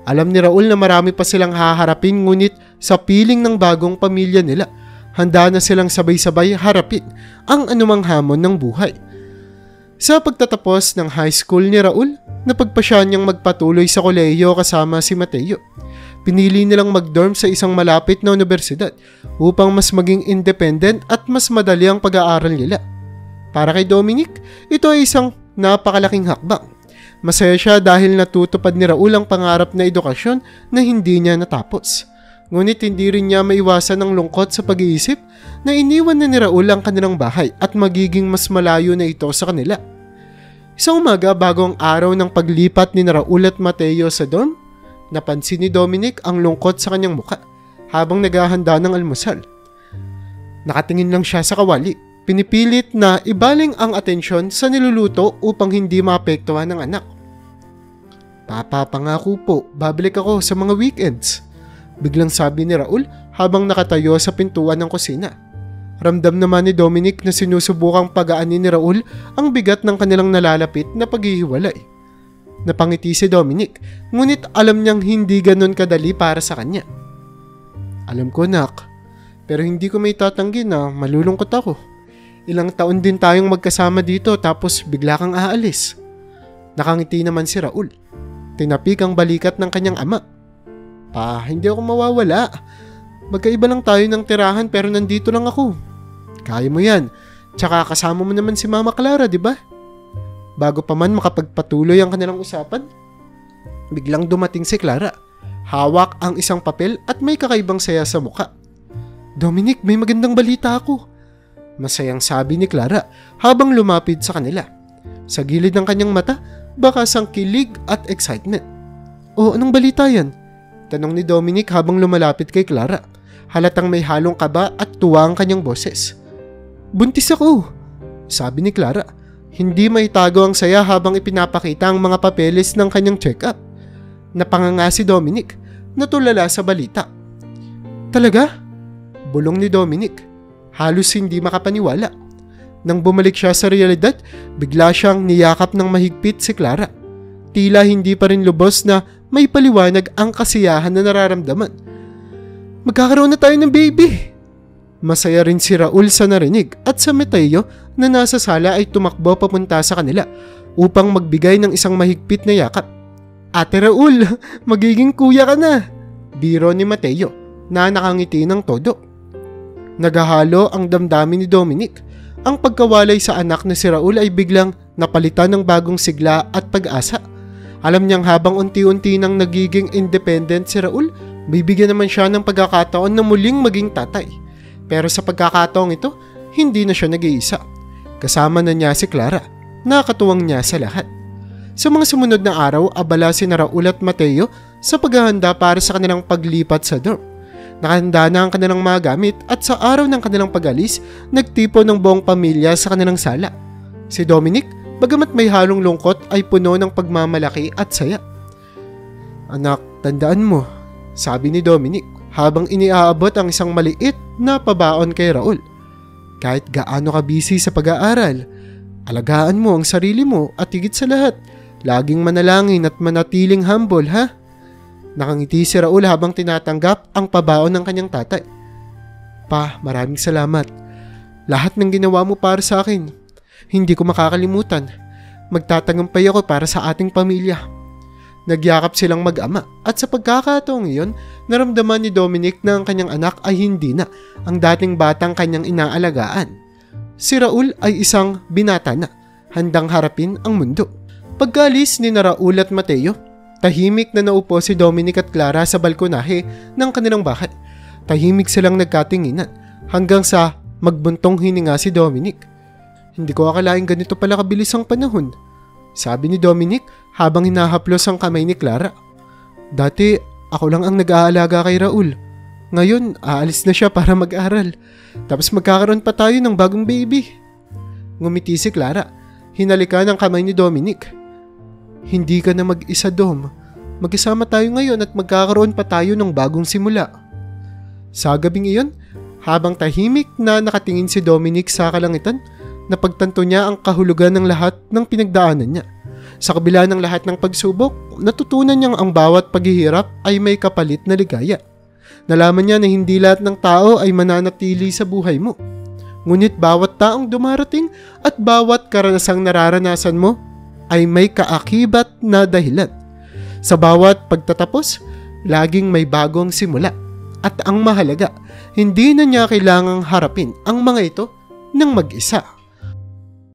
Alam ni Raul na marami pa silang haharapin, ngunit sa piling ng bagong pamilya nila, handa na silang sabay-sabay harapin ang anumang hamon ng buhay. Sa pagtatapos ng high school ni Raul, napagpasya niyang magpatuloy sa kolehiyo kasama si Mateo. Pinili nilang mag-dorm sa isang malapit na universidad upang mas maging independent at mas madali ang pag-aaral nila. Para kay Dominic, ito ay isang napakalaking hakbang. Masaya siya dahil natutupad ni Raul ang pangarap na edukasyon na hindi niya natapos. Ngunit hindi rin niya maiwasan ang lungkot sa pag-iisip na iniwan na ni Raul ang kanilang bahay at magiging mas malayo na ito sa kanila. Isang umaga bago ang araw ng paglipat ni Raul at Mateo sa dorm, napansin ni Dominic ang lungkot sa kanyang muka habang naghahanda ng almusal. Nakatingin lang siya sa kawali, pinipilit na ibaling ang atensyon sa niluluto upang hindi maapektuhan ng anak. Papa, pangako po, babalik ako sa mga weekends, biglang sabi ni Raul habang nakatayo sa pintuan ng kusina. Ramdam naman ni Dominic na sinusubukang pagaanin ni Raul ang bigat ng kanilang nalalapit na paghihiwalay. Napangiti si Dominic, ngunit alam niyang hindi ganun kadali para sa kanya. Alam ko, nak, pero hindi ko may tatanggi na malulungkot ako. Ilang taon din tayong magkasama dito tapos bigla kang aalis. Nakangiti naman si Raul. Tinapik ang balikat ng kanyang ama. Pa, hindi ako mawawala. Magkaiba lang tayo ng tirahan pero nandito lang ako. Kaya mo yan. Tsaka kasama mo naman si Mama Clara, di ba? Bago pa man makapagpatuloy ang kanilang usapan, biglang dumating si Clara. Hawak ang isang papel at may kakaibang saya sa muka. Dominic, may magandang balita ako. Masayang sabi ni Clara habang lumapit sa kanila. Sa gilid ng kanyang mata, bakas ang kilig at excitement. Oh, anong balita yan? Tanong ni Dominic habang lumalapit kay Clara. Halatang may halong kaba at tuwa ang kanyang boses. Buntis ako, sabi ni Clara. Hindi may tago ang saya habang ipinapakita ang mga papeles ng kanyang check-up. Napanganga si Dominic, natulala sa balita. Talaga? Bulong ni Dominic. Halos hindi makapaniwala. Nang bumalik siya sa realidad, bigla siyang niyakap ng mahigpit si Clara. Tila hindi pa rin lubos na may paliwanag ang kasiyahan na nararamdaman. Magkakaroon na tayo ng baby! Masaya rin si Raul sa narinig at sa Mateo na nasa sala ay tumakbo papunta sa kanila upang magbigay ng isang mahigpit na yakap. Ate Raul, magiging kuya ka na! Biro ni Mateo na nakangiti ng todo. Nagahalo ang damdamin ni Dominic. ang pagkawalay sa anak na si Raul ay biglang napalitan ng bagong sigla at pag-asa. Alam niyang habang unti-unti nang nagiging independent si Raul, bibigyan naman siya ng pagkakataon na muling maging tatay. Pero sa pagkakataong ito, hindi na siya nag-iisa. Kasama na niya si Clara, nakakatuwang niya sa lahat. Sa mga sumunod na araw, abala si Raul at Mateo sa paghahanda para sa kanilang paglipat sa dorm. Nakahanda na ang kanilang mga gamit at sa araw ng kanilang pag-alis, nagtipon ng buong pamilya sa kanilang sala. Si Dominic, bagamat may halong lungkot, ay puno ng pagmamalaki at saya. "Anak, tandaan mo," sabi ni Dominic habang iniaabot ang isang maliit na pabaon kay Raul. "Kahit gaano ka busy sa pag-aaral, alagaan mo ang sarili mo at higit sa lahat, laging manalangin at manatiling humble, ha?" Nakangiti si Raul habang tinatanggap ang pabaon ng kanyang tatay. "Pa, maraming salamat. Lahat ng ginawa mo para sa akin, hindi ko makakalimutan. Magtatagumpay ako para sa ating pamilya." Nagyakap silang mag-ama at sa pagkakataong iyon, naramdaman ni Dominic na ang kanyang anak ay hindi na ang dating batang kanyang inaalagaan. Si Raul ay isang binata na, handang harapin ang mundo. Pagkaalis ni Raul at Mateo, tahimik na naupo si Dominic at Clara sa balkonahe ng kanilang bahay. Tahimik silang nagkatinginan hanggang sa magbuntong hininga si Dominic. "Hindi ko akalaing ganito pala kabilis ang panahon," sabi ni Dominic habang hinahaplos ang kamay ni Clara. "Dati ako lang ang nag-aalaga kay Raul. Ngayon aalis na siya para mag-aral. Tapos magkakaroon pa tayo ng bagong baby." Ngumiti si Clara. Hinalikan ang kamay ni Dominic. "Hindi ka na mag-isa, Dom. Magkasama tayo ngayon at magkakaroon pa tayo ng bagong simula." Sa gabing iyon, habang tahimik na nakatingin si Dominic sa kalangitan, napagtanto niya ang kahulugan ng lahat ng pinagdaanan niya. Sa kabila ng lahat ng pagsubok, natutunan niyang ang bawat paghihirap ay may kapalit na ligaya. Nalaman niya na hindi lahat ng tao ay mananatili sa buhay mo. Ngunit bawat taong dumarating at bawat karanasang nararanasan mo ay may kaakibat na dahilan. Sa bawat pagtatapos, laging may bagong simula. At ang mahalaga, hindi na niya kailangang harapin ang mga ito ng mag-isa.